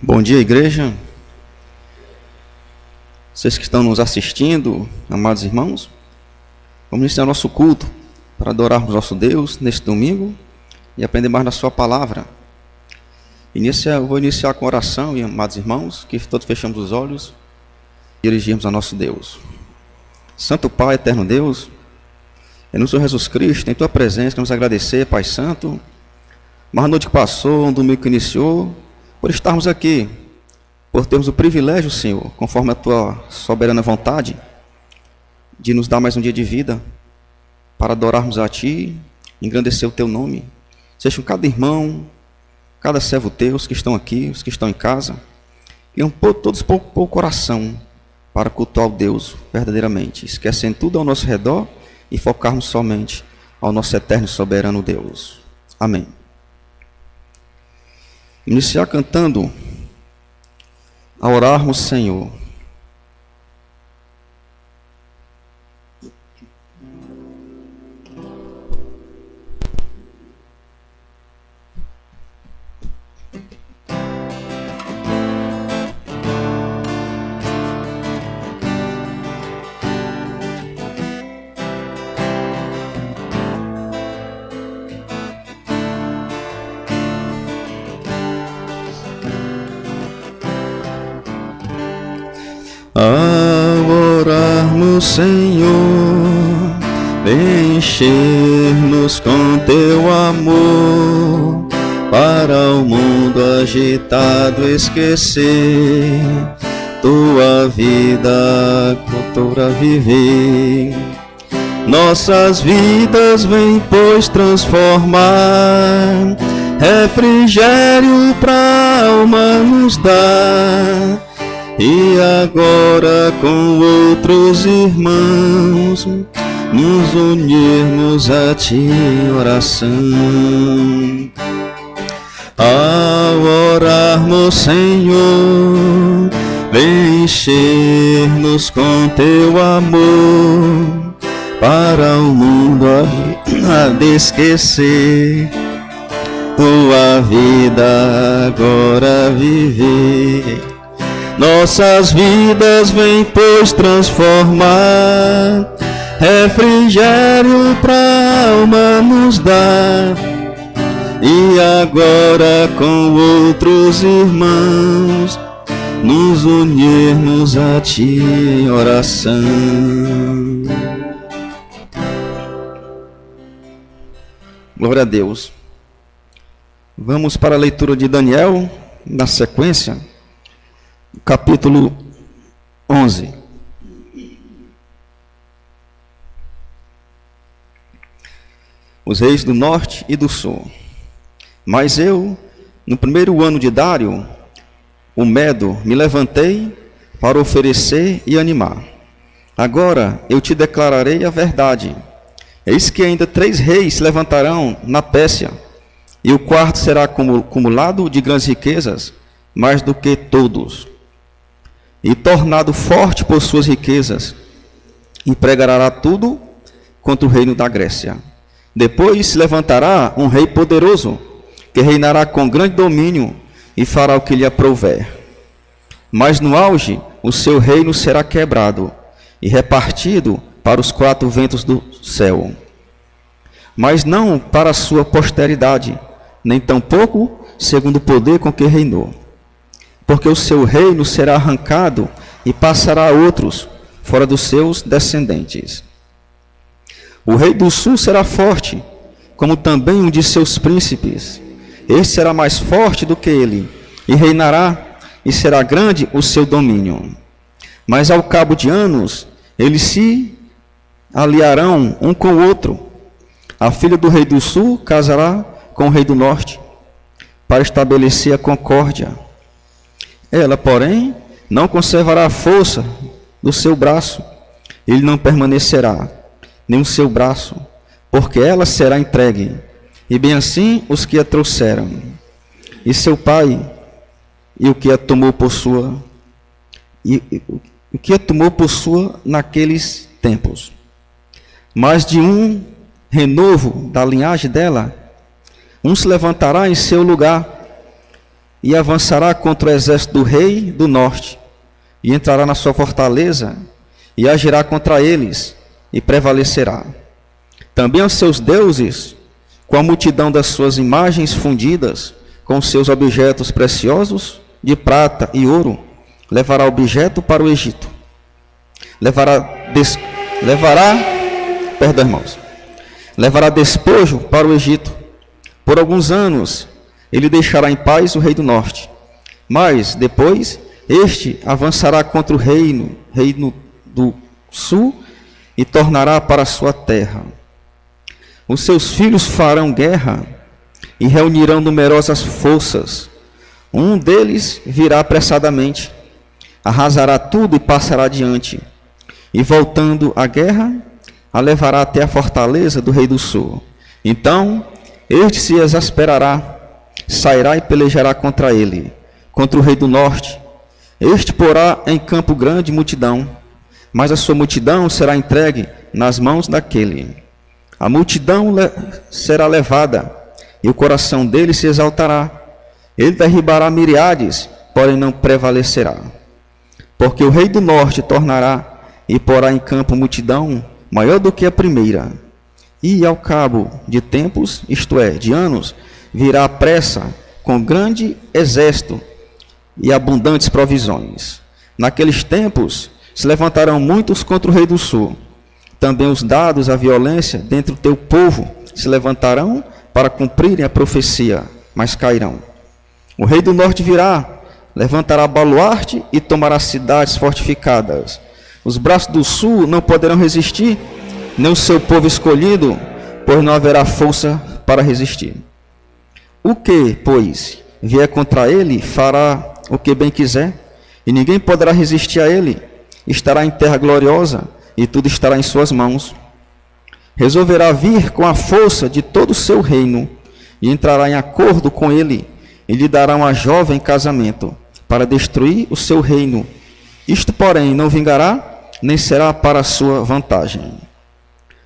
Bom dia, igreja. Vocês que estão nos assistindo, amados irmãos, vamos iniciar nosso culto para adorarmos nosso Deus neste domingo e aprender mais da sua palavra. Eu vou iniciar com oração, amados irmãos, que todos fechamos os olhos e dirigirmos a nosso Deus. Santo Pai, eterno Deus, em nome do Senhor Jesus Cristo, em Tua presença, queremos agradecer, Pai Santo, mais a noite que passou, um domingo que iniciou, por estarmos aqui, por termos o privilégio, Senhor, conforme a Tua soberana vontade, de nos dar mais um dia de vida, para adorarmos a Ti, engrandecer o Teu nome. Seja cada irmão, cada servo Teu, os que estão aqui, os que estão em casa, e todos pôr o coração para cultuar o Deus verdadeiramente, esquecendo tudo ao nosso redor e focarmos somente ao nosso eterno e soberano Deus. Amém. Iniciar cantando a orarmos, Senhor. Ao orarmos, Senhor, vem encher-nos com Teu amor, para o mundo agitado esquecer, Tua vida, cultura viver. Nossas vidas vem, pois, transformar, refrigério pra alma nos dar. E agora com outros irmãos nos unirmos a Ti em oração. Ao orarmos, Senhor, vem encher-nos com Teu amor, para o mundo a de esquecer, Tua vida agora viver. Nossas vidas vem, pois, transformar, refrigério pra alma nos dar. E agora com outros irmãos nos unirmos a Ti em oração. Glória a Deus. Vamos para a leitura de Daniel, na sequência. Capítulo 11. Os reis do norte e do sul. Mas eu, no primeiro ano de Dário, o Medo, me levantei para oferecer e animar. Agora eu te declararei a verdade. Eis que ainda 3 reis se levantarão na Pérsia, e o quarto será acumulado de grandes riquezas, mais do que todos, e tornado forte por suas riquezas, e pregará tudo contra o reino da Grécia. Depois se levantará um rei poderoso, que reinará com grande domínio, e fará o que lhe aprouver. Mas no auge o seu reino será quebrado, e repartido para os 4 ventos do céu. Mas não para a sua posteridade, nem tampouco segundo o poder com que reinou. Porque o seu reino será arrancado e passará a outros, fora dos seus descendentes. O rei do sul será forte, como também um de seus príncipes. Este será mais forte do que ele, e reinará, e será grande o seu domínio. Mas ao cabo de anos, eles se aliarão um com o outro. A filha do rei do sul casará com o rei do norte, para estabelecer a concórdia. Ela, porém, não conservará a força do seu braço, ele não permanecerá, nem o seu braço, porque ela será entregue, e bem assim os que a trouxeram, e seu pai, e o que a tomou por sua, naqueles tempos. Mas de um renovo da linhagem dela, um se levantará em seu lugar, e avançará contra o exército do rei do norte, e entrará na sua fortaleza, e agirá contra eles, e prevalecerá. Também aos seus deuses, com a multidão das suas imagens fundidas, com seus objetos preciosos, de prata e ouro, levará objeto para o Egito. Levará despojo para o Egito. Por alguns anos, ele deixará em paz o rei do norte. Mas, depois, este avançará contra o reino do sul e tornará para a sua terra. Os seus filhos farão guerra e reunirão numerosas forças. Um deles virá apressadamente, arrasará tudo e passará adiante. E voltando à guerra, a levará até a fortaleza do rei do sul. Então, este se exasperará, sairá e pelejará contra ele, contra o rei do norte. Este porá em campo grande multidão, mas a sua multidão será entregue nas mãos daquele. A multidão será levada, e o coração dele se exaltará. Ele derribará miríades, porém não prevalecerá. Porque o rei do norte tornará e porá em campo multidão maior do que a primeira. E ao cabo de tempos, isto é, de anos, virá à pressa com grande exército e abundantes provisões. Naqueles tempos se levantarão muitos contra o rei do sul. Também os dados à violência dentre o teu povo se levantarão para cumprirem a profecia, mas cairão. O rei do norte virá, levantará baluarte e tomará cidades fortificadas. Os braços do sul não poderão resistir, nem o seu povo escolhido, pois não haverá força para resistir. O que, pois, vier contra ele, fará o que bem quiser, e ninguém poderá resistir a ele. Estará em terra gloriosa, e tudo estará em suas mãos. Resolverá vir com a força de todo o seu reino, e entrará em acordo com ele, e lhe dará uma jovem em casamento, para destruir o seu reino. Isto, porém, não vingará, nem será para a sua vantagem.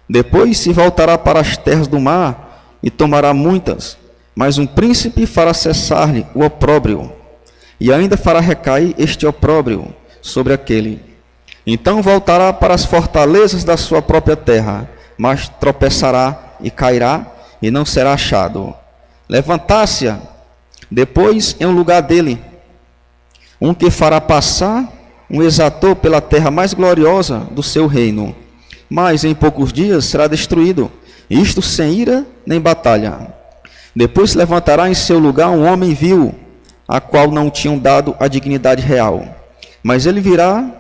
Depois se voltará para as terras do mar, e tomará muitas, mas um príncipe fará cessar-lhe o opróbrio, e ainda fará recair este opróbrio sobre aquele. Então voltará para as fortalezas da sua própria terra, mas tropeçará e cairá, e não será achado. Levantar-se-á depois em um lugar dele, um que fará passar um exator pela terra mais gloriosa do seu reino, mas em poucos dias será destruído, isto sem ira nem batalha. Depois se levantará em seu lugar um homem vil, a qual não tinham dado a dignidade real, mas ele virá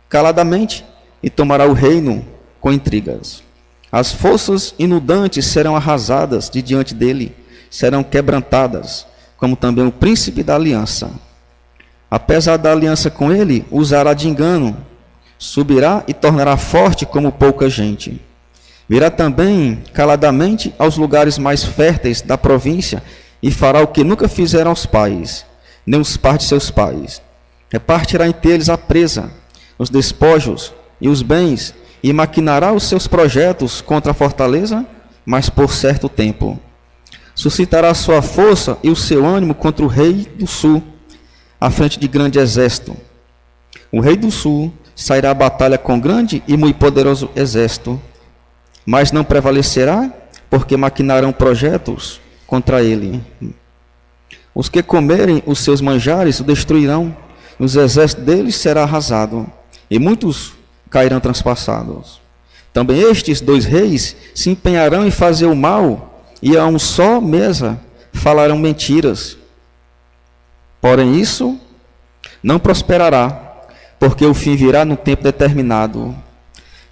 caladamente e tomará o reino com intrigas. As forças inundantes serão arrasadas de diante dele, serão quebrantadas, como também o príncipe da aliança. Apesar da aliança com ele, usará de engano, subirá e tornará forte como pouca gente. Virá também caladamente aos lugares mais férteis da província e fará o que nunca fizeram os pais, nem os pais de seus pais. Repartirá entre eles a presa, os despojos e os bens, e maquinará os seus projetos contra a fortaleza, mas por certo tempo. Suscitará sua força e o seu ânimo contra o rei do sul, à frente de grande exército. O rei do sul sairá à batalha com grande e muito poderoso exército, mas não prevalecerá, porque maquinarão projetos contra ele. Os que comerem os seus manjares o destruirão, os exércitos deles será arrasado, e muitos cairão transpassados. Também estes dois reis se empenharão em fazer o mal, e a um só mesa falarão mentiras. Porém isso não prosperará, porque o fim virá no tempo determinado.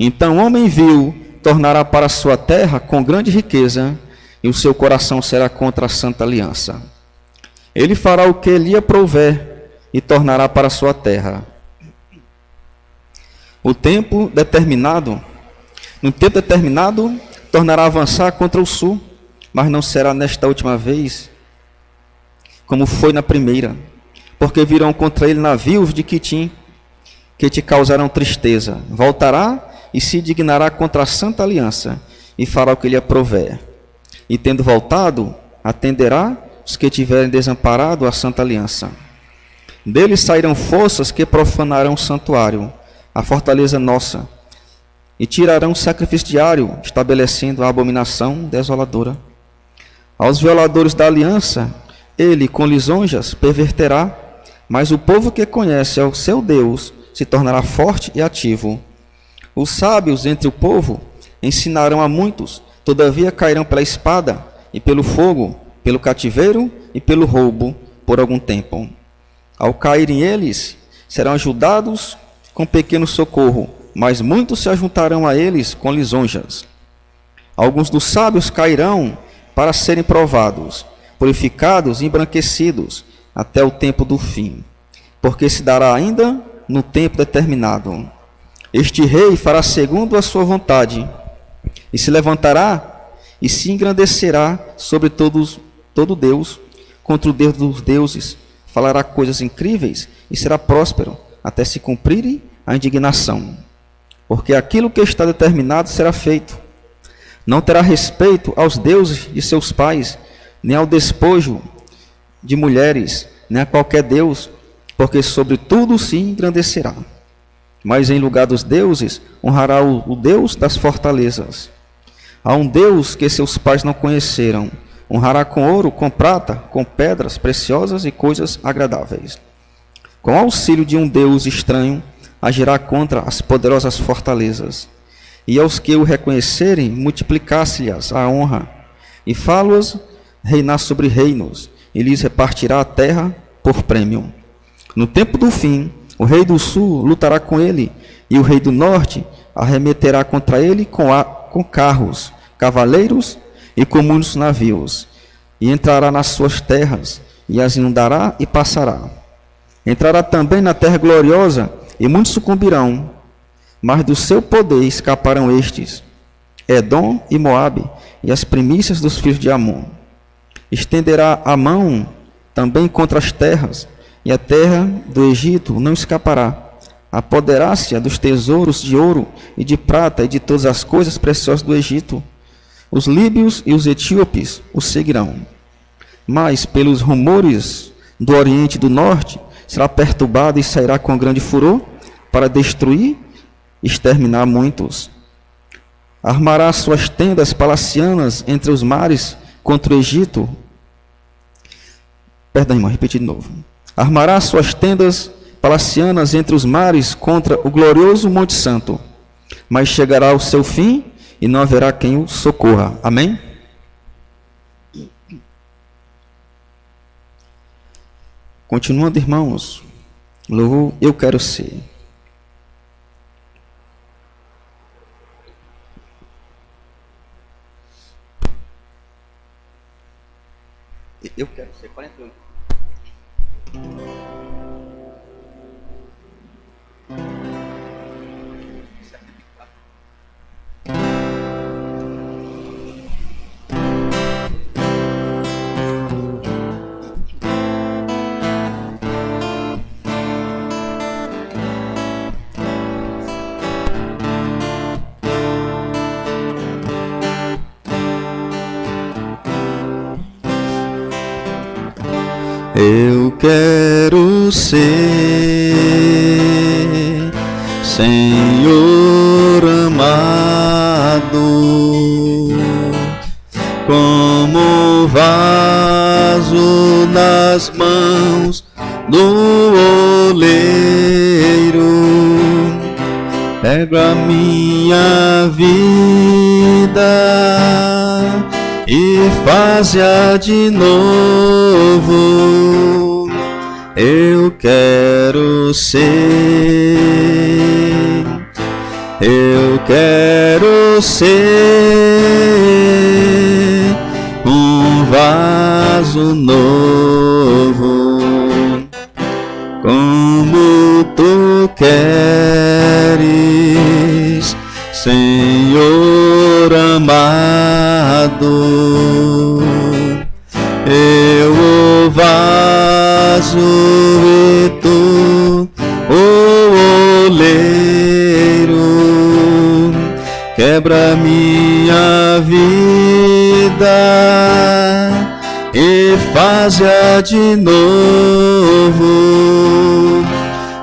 Então o homem vil tornará para a sua terra com grande riqueza, e o seu coração será contra a santa aliança. Ele fará o que lhe aprouver, e tornará para a sua terra. No tempo determinado, tornará a avançar contra o sul, mas não será nesta última vez, como foi na primeira, porque virão contra ele navios de Quitim, que te causarão tristeza. Voltará e se dignará contra a santa aliança, e fará o que lhe aprouver. E tendo voltado, atenderá os que tiverem desamparado a santa aliança. Deles sairão forças que profanarão o santuário, a fortaleza nossa, e tirarão o sacrifício diário, estabelecendo a abominação desoladora. Aos violadores da aliança, ele com lisonjas perverterá, mas o povo que conhece ao seu Deus se tornará forte e ativo. Os sábios entre o povo ensinarão a muitos, todavia cairão pela espada e pelo fogo, pelo cativeiro e pelo roubo por algum tempo. Ao caírem eles, serão ajudados com pequeno socorro, mas muitos se ajuntarão a eles com lisonjas. Alguns dos sábios cairão para serem provados, purificados e embranquecidos até o tempo do fim, porque se dará ainda no tempo determinado. Este rei fará segundo a sua vontade, e se levantará e se engrandecerá sobre todo Deus, contra o Deus dos deuses, falará coisas incríveis e será próspero, até se cumprir a indignação. Porque aquilo que está determinado será feito. Não terá respeito aos deuses de seus pais, nem ao despojo de mulheres, nem a qualquer deus, porque sobre tudo se engrandecerá. Mas em lugar dos deuses, honrará o Deus das fortalezas. Há um Deus que seus pais não conheceram. Honrará com ouro, com prata, com pedras preciosas e coisas agradáveis. Com auxílio de um Deus estranho, agirá contra as poderosas fortalezas. E aos que o reconhecerem, multiplicar-se-lhes a honra. E fá-los reinar sobre reinos, e lhes repartirá a terra por prêmio. No tempo do fim, o rei do sul lutará com ele, e o rei do norte arremeterá contra ele com carros, cavaleiros e com muitos navios, e entrará nas suas terras, e as inundará e passará. Entrará também na terra gloriosa, e muitos sucumbirão, mas do seu poder escaparão estes, Edom e Moabe, e as primícias dos filhos de Amon. Estenderá a mão também contra as terras, e a terra do Egito não escapará. Apoderá-se dos tesouros de ouro e de prata e de todas as coisas preciosas do Egito. Os líbios e os etíopes o seguirão. Mas, pelos rumores do Oriente e do Norte, será perturbado e sairá com grande furor para destruir e exterminar muitos. Armará suas tendas palacianas entre os mares contra o Egito. Perdão, irmão, repetir de novo. Armará suas tendas palacianas entre os mares contra o glorioso Monte Santo. Mas chegará o seu fim e não haverá quem o socorra. Amém? Continuando, irmãos, louvor eu quero ser. Eu quero ser 48. Eu quero ser, Senhor amado, como vaso nas mãos do oleiro. Pego a minha vida e faz-a de novo. Eu quero ser, eu quero ser um vaso novo, como tu queres, Senhor amado. Eu o vaso e tu o oleiro. Quebra minha vida e faz-a de novo.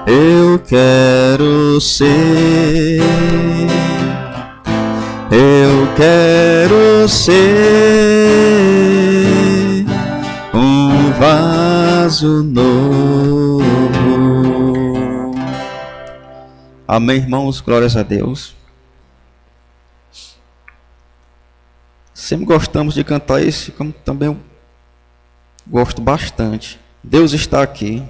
Eu quero ser, eu quero ser um vaso novo. Amém, irmãos? Glórias a Deus. Sempre gostamos de cantar esse, como também eu gosto bastante. Deus está aqui.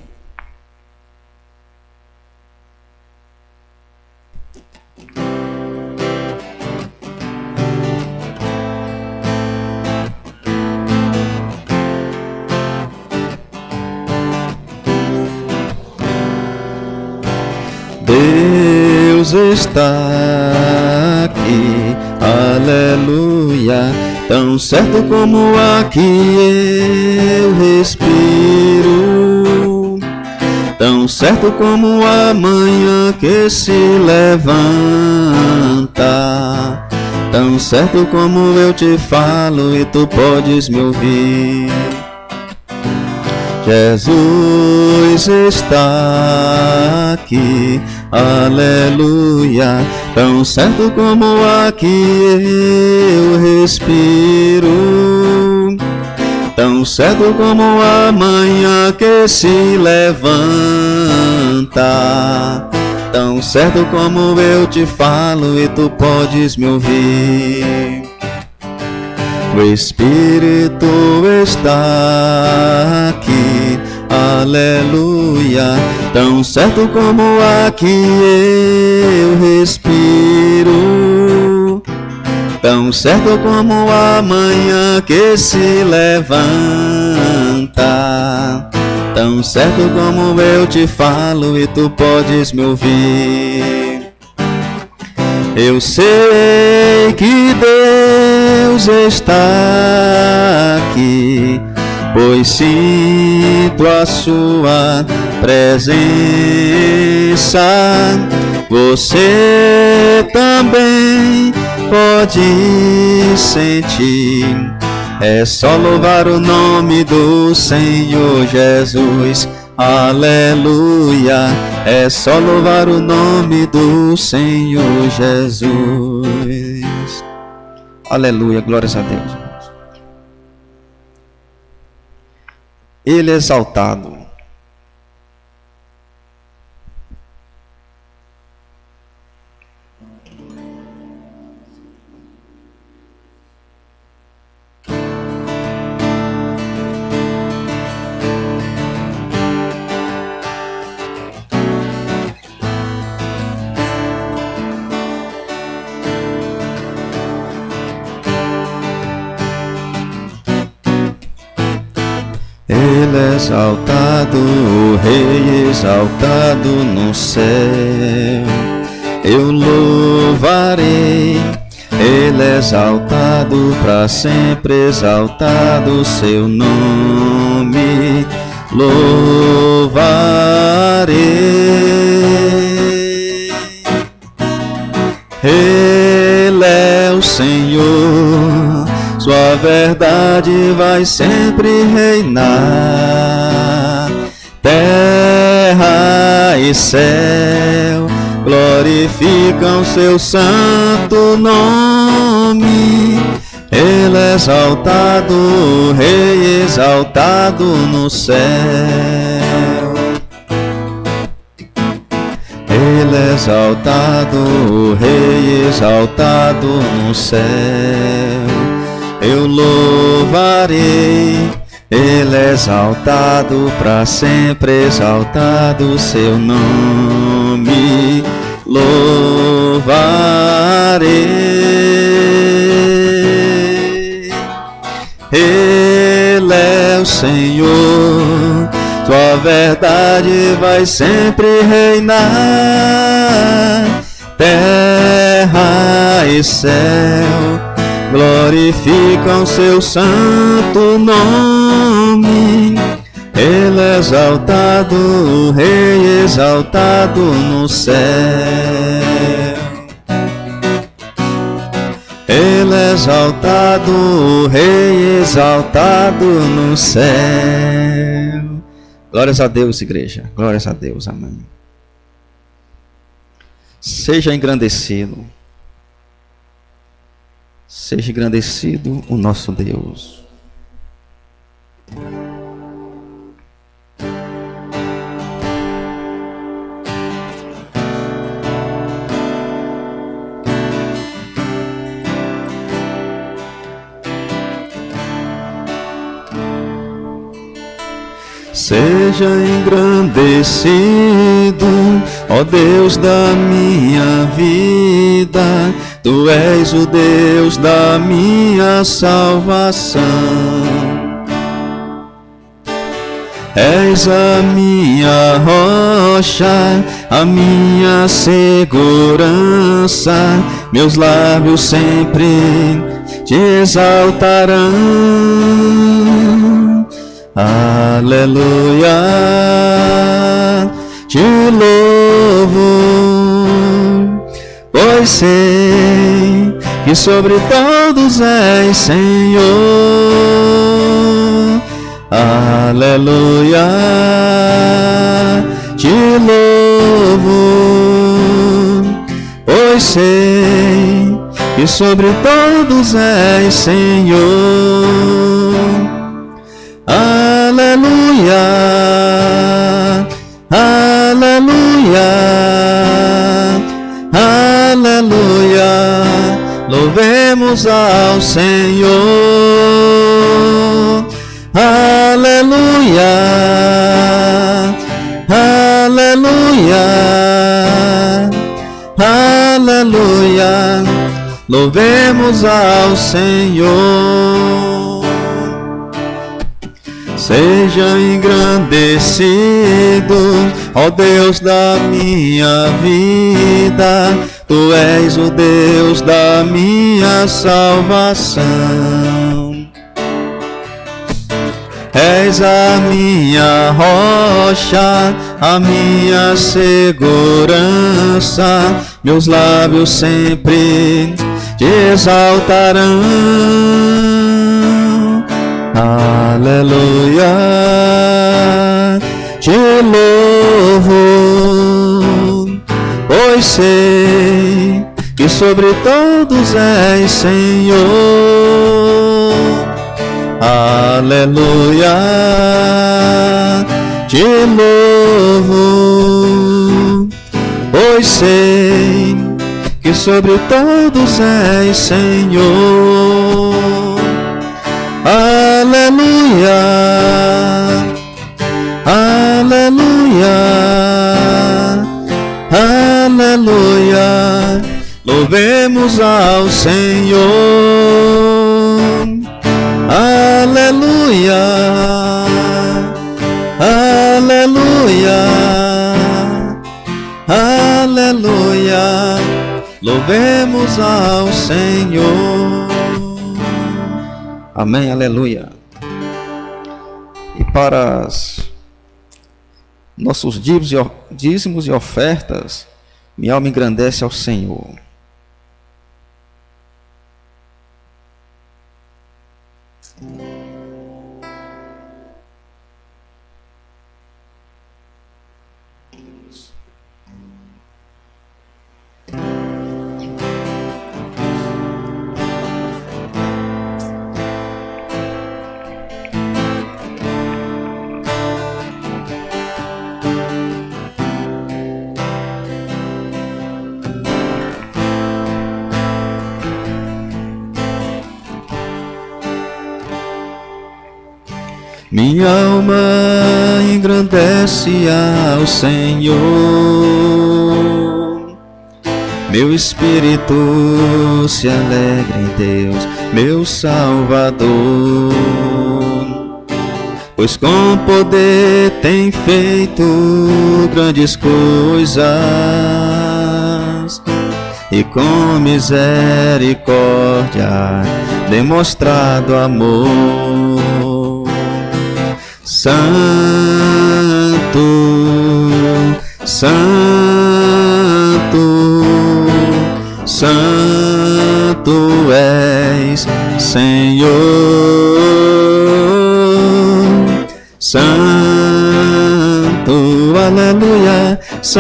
Deus está aqui, aleluia, tão certo como aqui eu respiro, tão certo como a manhã que se levanta, tão certo como eu te falo e tu podes me ouvir. Jesus está aqui, aleluia, tão certo como aqui eu respiro, tão certo como a manhã que se levanta, tão certo como eu te falo e tu podes me ouvir. O Espírito está aqui, aleluia, tão certo como aqui eu respiro, tão certo como a manhã que se levanta, tão certo como eu te falo e tu podes me ouvir. Eu sei que Deus está aqui, pois sinto a sua presença. Você também pode sentir. É só louvar o nome do Senhor Jesus. Aleluia, é só louvar o nome do Senhor Jesus. Aleluia, glórias a Deus. Ele é exaltado. Ele é exaltado, o Rei exaltado no céu. Eu louvarei, Ele é exaltado para sempre, exaltado seu nome. Louvarei. Ele é o Senhor, sua verdade vai sempre reinar. Terra e céu glorificam seu santo nome. Ele é exaltado, o Rei exaltado no céu. Ele é exaltado, o Rei exaltado no céu. Eu louvarei, Ele é exaltado para sempre, exaltado seu nome. Louvarei. Ele é o Senhor, sua verdade vai sempre reinar. Terra e céu glorificam seu santo nome. Ele é exaltado, o Rei exaltado no céu. Ele é exaltado, o Rei exaltado no céu. Glórias a Deus, igreja. Glórias a Deus. Amém. Seja engrandecido. Seja engrandecido o nosso Deus. Seja engrandecido, ó Deus da minha vida, Tu és o Deus da minha salvação. És a minha rocha, a minha segurança, meus lábios sempre te exaltarão. Aleluia, te louvo, pois sei que sobre todos és Senhor. Aleluia, te louvo, pois sei que sobre todos és Senhor. Aleluia, aleluia, aleluia, louvemos ao Senhor. Aleluia, aleluia, aleluia, louvemos ao Senhor. Seja engrandecido, ó Deus da minha vida, Tu és o Deus da minha salvação. És a minha rocha, a minha segurança, meus lábios sempre te exaltarão. Aleluia, te louvo, pois sei que sobre todos és Senhor. Aleluia, te louvo, pois sei que sobre todos és Senhor. Aleluia, aleluia, aleluia, louvemos ao Senhor. Aleluia, aleluia, aleluia, louvemos ao Senhor. Amém, aleluia. E para nossos dízimos e ofertas, minha alma engrandece ao Senhor. Minha alma engrandece ao Senhor, meu espírito se alegra em Deus, meu Salvador, pois com poder tem feito grandes coisas e com misericórdia demonstrado amor. Santo, Santo, Santo és Senhor. Santo, aleluia, Santo,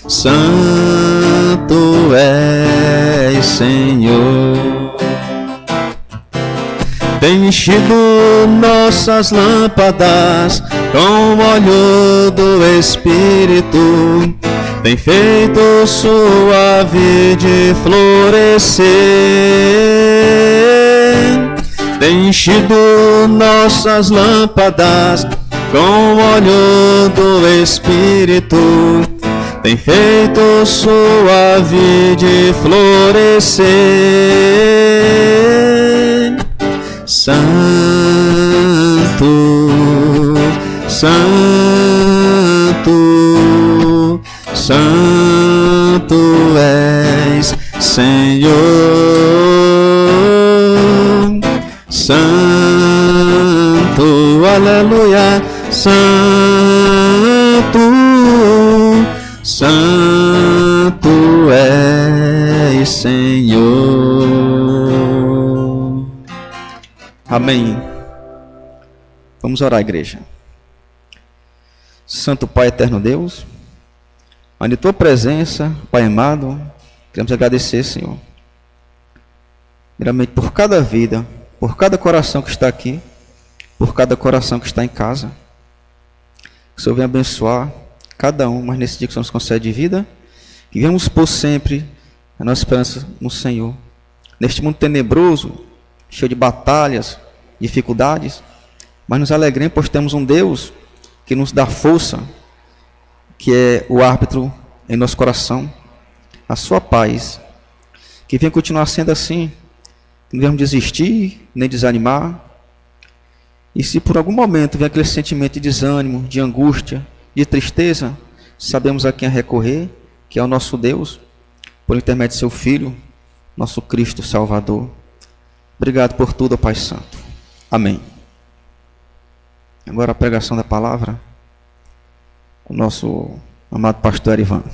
Santo és, Senhor. Tem enchido nossas lâmpadas com o óleo do Espírito, tem feito sua vide florescer, tem enchido nossas lâmpadas com o óleo do Espírito, tem feito sua vide florescer. Santo, Santo, Santo és, Senhor. Santo, aleluia, Santo, Santo és, Senhor. Amém. Vamos orar, igreja. Santo Pai, eterno Deus, ante tua presença, Pai amado, queremos agradecer, Senhor, primeiramente por cada vida, por cada coração que está aqui, por cada coração que está em casa. Que o Senhor venha abençoar cada um, mas nesse dia que o Senhor nos concede vida, que venhamos pôr sempre a nossa esperança no Senhor. Neste mundo tenebroso, cheio de batalhas, dificuldades, mas nos alegremos, pois temos um Deus que nos dá força, que é o árbitro em nosso coração, a sua paz, que venha continuar sendo assim, que não devemos desistir, nem desanimar, e se por algum momento vem aquele sentimento de desânimo, de angústia, de tristeza, sabemos a quem recorrer, que é o nosso Deus, por intermédio de seu Filho, nosso Cristo Salvador. Obrigado por tudo, Pai Santo. Amém. Agora a pregação da palavra, o nosso amado pastor Ivan.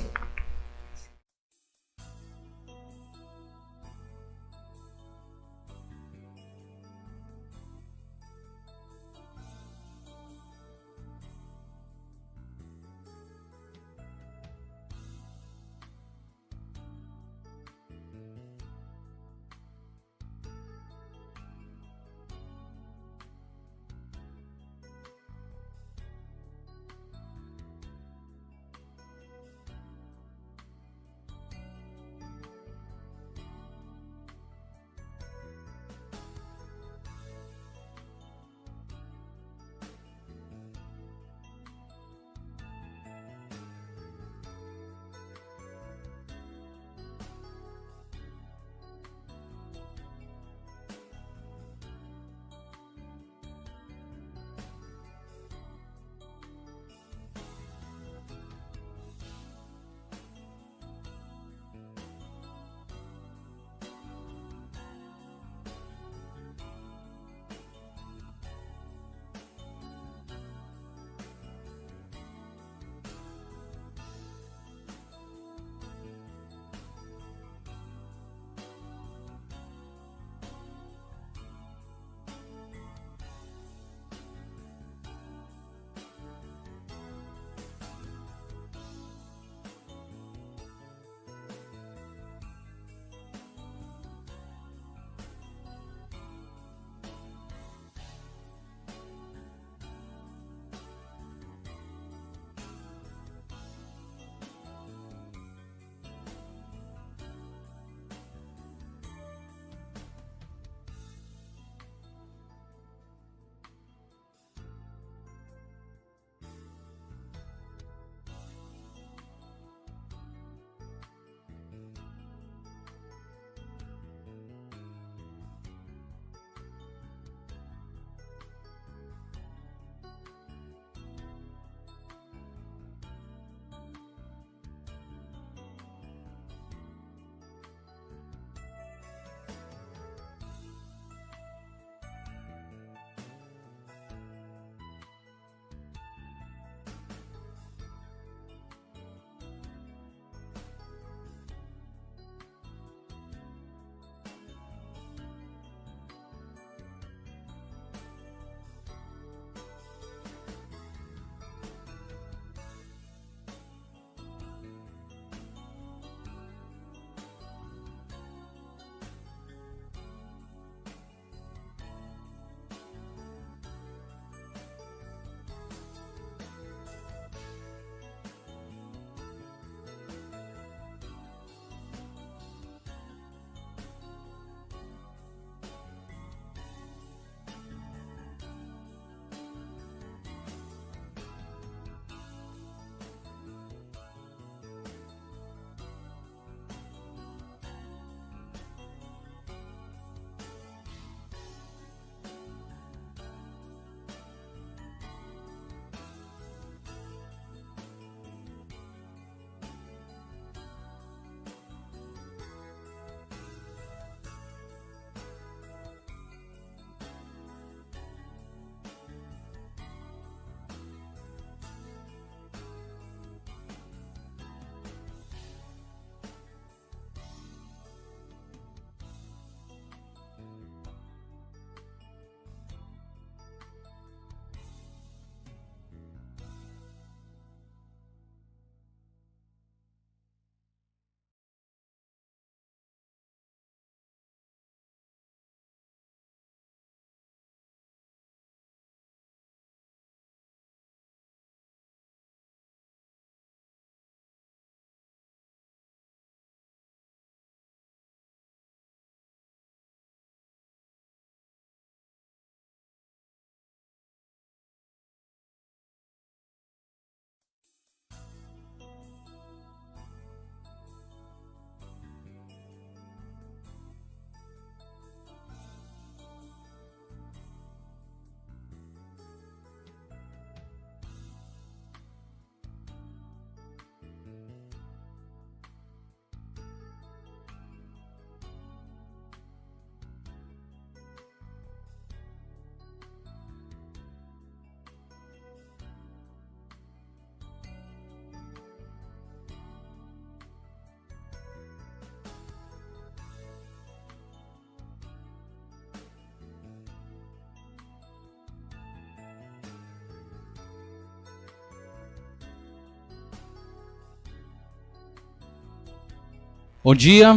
Bom dia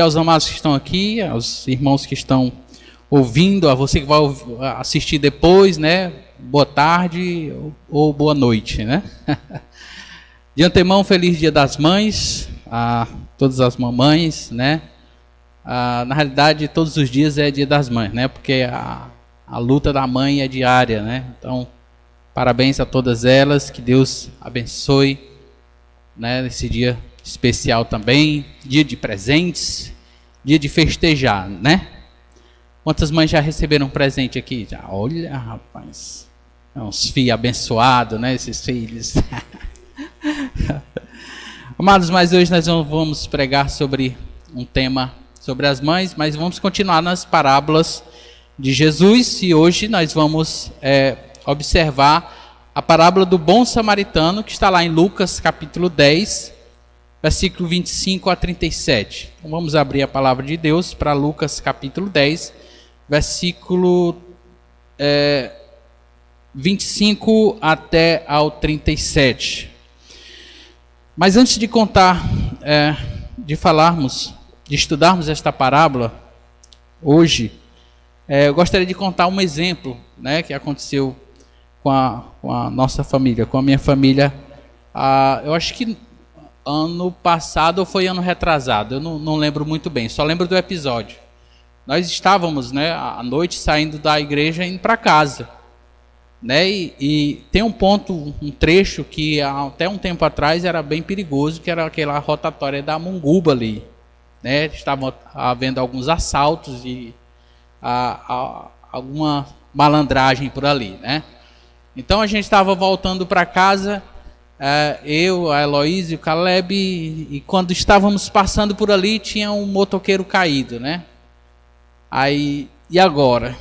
aos amados que estão aqui, aos irmãos que estão ouvindo, a você que vai assistir depois, né? Boa tarde ou boa noite, né? De antemão, feliz Dia das Mães a todas as mamães, né? Na realidade, todos os dias é Dia das Mães, né? Porque a luta da mãe é diária, né? Então, parabéns a todas elas, que Deus abençoe, né? Nesse dia especial também, dia de presentes, dia de festejar, né? Quantas mães já receberam um presente aqui? Já, olha, rapaz, uns filhos abençoados, né? Esses filhos. Amados, mas hoje nós vamos pregar sobre um tema sobre as mães, mas vamos continuar nas parábolas de Jesus e hoje nós vamos observar a parábola do bom samaritano, que está lá em Lucas capítulo 10, versículo 25 a 37. Então vamos abrir a palavra de Deus para Lucas capítulo 10, versículo 25 até ao 37. Mas antes de contar, de falarmos, de estudarmos esta parábola, hoje, eu gostaria de contar um exemplo, né, que aconteceu com a nossa família, com a minha família. Eu acho que ano passado ou foi ano retrasado, eu não lembro muito bem, só lembro do episódio. Nós estávamos, né, à noite saindo da igreja indo para casa, né, e tem um trecho que até um tempo atrás era bem perigoso, que era aquela rotatória da Monguba ali, né, estavam havendo alguns assaltos e alguma malandragem por ali, né. Então a gente estava voltando para casa, eu, a Heloísa e o Caleb, e quando estávamos passando por ali, tinha um motoqueiro caído, né? Aí, e agora?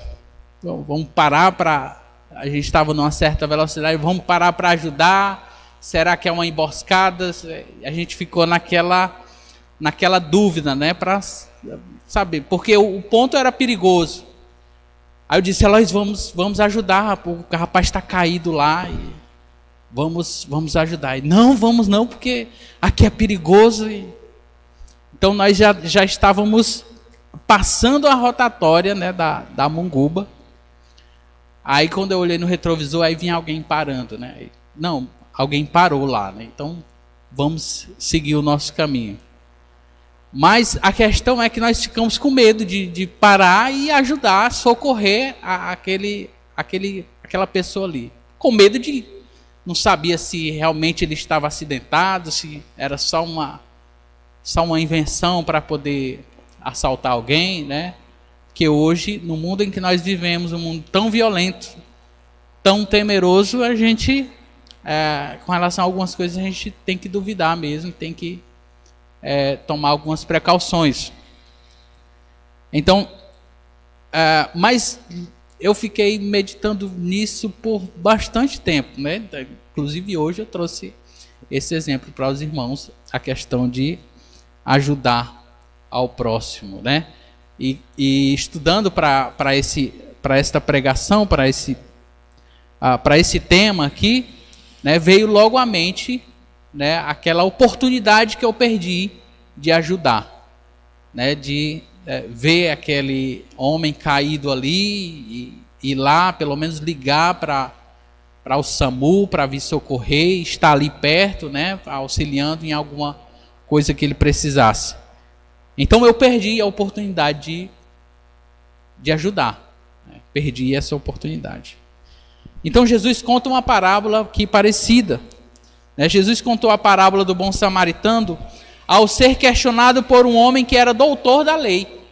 Então, vamos parar para... A gente estava numa certa velocidade, vamos parar para ajudar? Será que é uma emboscada? A gente ficou naquela dúvida, né? Para saber, porque o ponto era perigoso. Aí eu disse, Heloísa, vamos ajudar, o rapaz está caído lá e... Vamos ajudar. Não, vamos não, porque aqui é perigoso. Então nós já estávamos passando a rotatória, né, da Monguba. Aí quando eu olhei no retrovisor, aí vinha alguém parando, né? Não, alguém parou lá, né? Então vamos seguir o nosso caminho. Mas a questão é que nós ficamos com medo de parar e ajudar, socorrer aquela pessoa ali. Com medo de... Não sabia se realmente ele estava acidentado, se era só uma invenção para poder assaltar alguém, né? Que hoje, no mundo em que nós vivemos, um mundo tão violento, tão temeroso, a gente, com relação a algumas coisas, a gente tem que duvidar mesmo, tem que tomar algumas precauções. Então, mas... eu fiquei meditando nisso por bastante tempo, né? Inclusive hoje eu trouxe esse exemplo para os irmãos, a questão de ajudar ao próximo, né? E estudando para esta pregação, para esse tema aqui, né? Veio logo à mente, né? Aquela oportunidade que eu perdi de ajudar, né? De ver aquele homem caído ali e ir lá, pelo menos ligar para o SAMU, para vir socorrer, estar ali perto, né, auxiliando em alguma coisa que ele precisasse. Então eu perdi a oportunidade de ajudar, né? Perdi essa oportunidade. Então Jesus conta uma parábola aqui parecida, né? Jesus contou a parábola do bom samaritano ao ser questionado por um homem que era doutor da lei,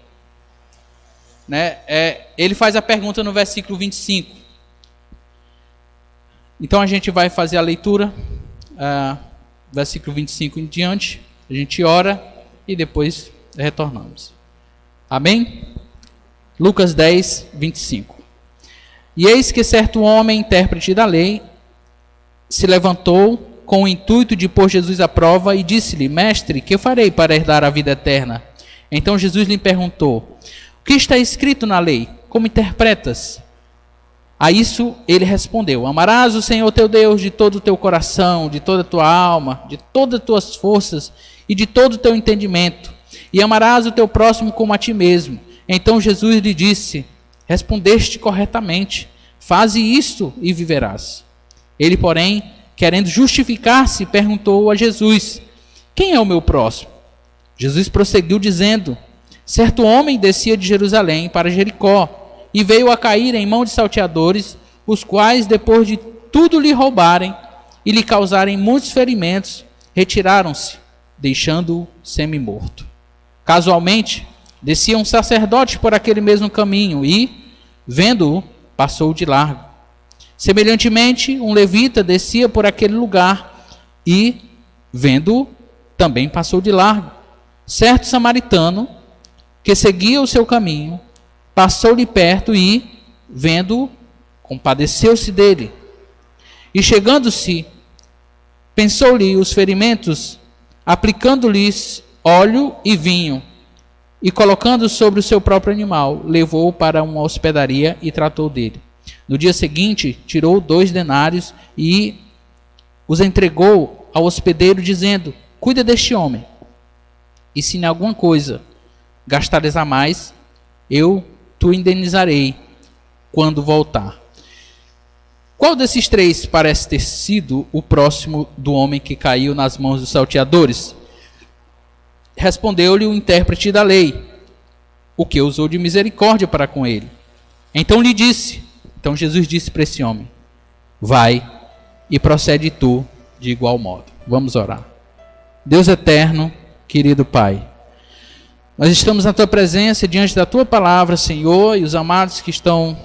né? Ele faz a pergunta no versículo 25. Então a gente vai fazer a leitura, versículo 25 em diante, a gente ora e depois retornamos. Amém? Lucas 10, 25. E eis que certo homem, intérprete da lei, se levantou com o intuito de pôr Jesus à prova e disse-lhe: Mestre, que farei para herdar a vida eterna? Então Jesus lhe perguntou: O que está escrito na lei? Como interpretas? A isso ele respondeu: Amarás o Senhor teu Deus de todo o teu coração, de toda a tua alma, de todas as tuas forças e de todo o teu entendimento, e amarás o teu próximo como a ti mesmo. Então Jesus lhe disse: respondeste corretamente, faze isto e viverás. Ele, porém, querendo justificar-se, perguntou a Jesus: quem é o meu próximo? Jesus prosseguiu dizendo: certo homem descia de Jerusalém para Jericó, e veio a cair em mão de salteadores, os quais, depois de tudo lhe roubarem e lhe causarem muitos ferimentos, retiraram-se, deixando-o semi-morto. Casualmente, descia um sacerdote por aquele mesmo caminho e, vendo-o, passou de largo. Semelhantemente, um levita descia por aquele lugar e, vendo-o, também passou de largo. Certo samaritano, que seguia o seu caminho, passou-lhe perto e, vendo-o, compadeceu-se dele. E chegando-se, pensou-lhe os ferimentos, aplicando-lhes óleo e vinho, e colocando sobre o seu próprio animal, levou-o para uma hospedaria e tratou dele. No dia seguinte, tirou 2 denários e os entregou ao hospedeiro, dizendo: cuida deste homem, e se em alguma coisa gastares a mais, eu te indenizarei quando voltar. Qual desses 3 parece ter sido o próximo do homem que caiu nas mãos dos salteadores? Respondeu-lhe o intérprete da lei, o que usou de misericórdia para com ele. Então Jesus disse para esse homem: vai e procede tu de igual modo. Vamos orar. Deus eterno, querido Pai, nós estamos na tua presença, diante da tua palavra, Senhor, e os amados que estão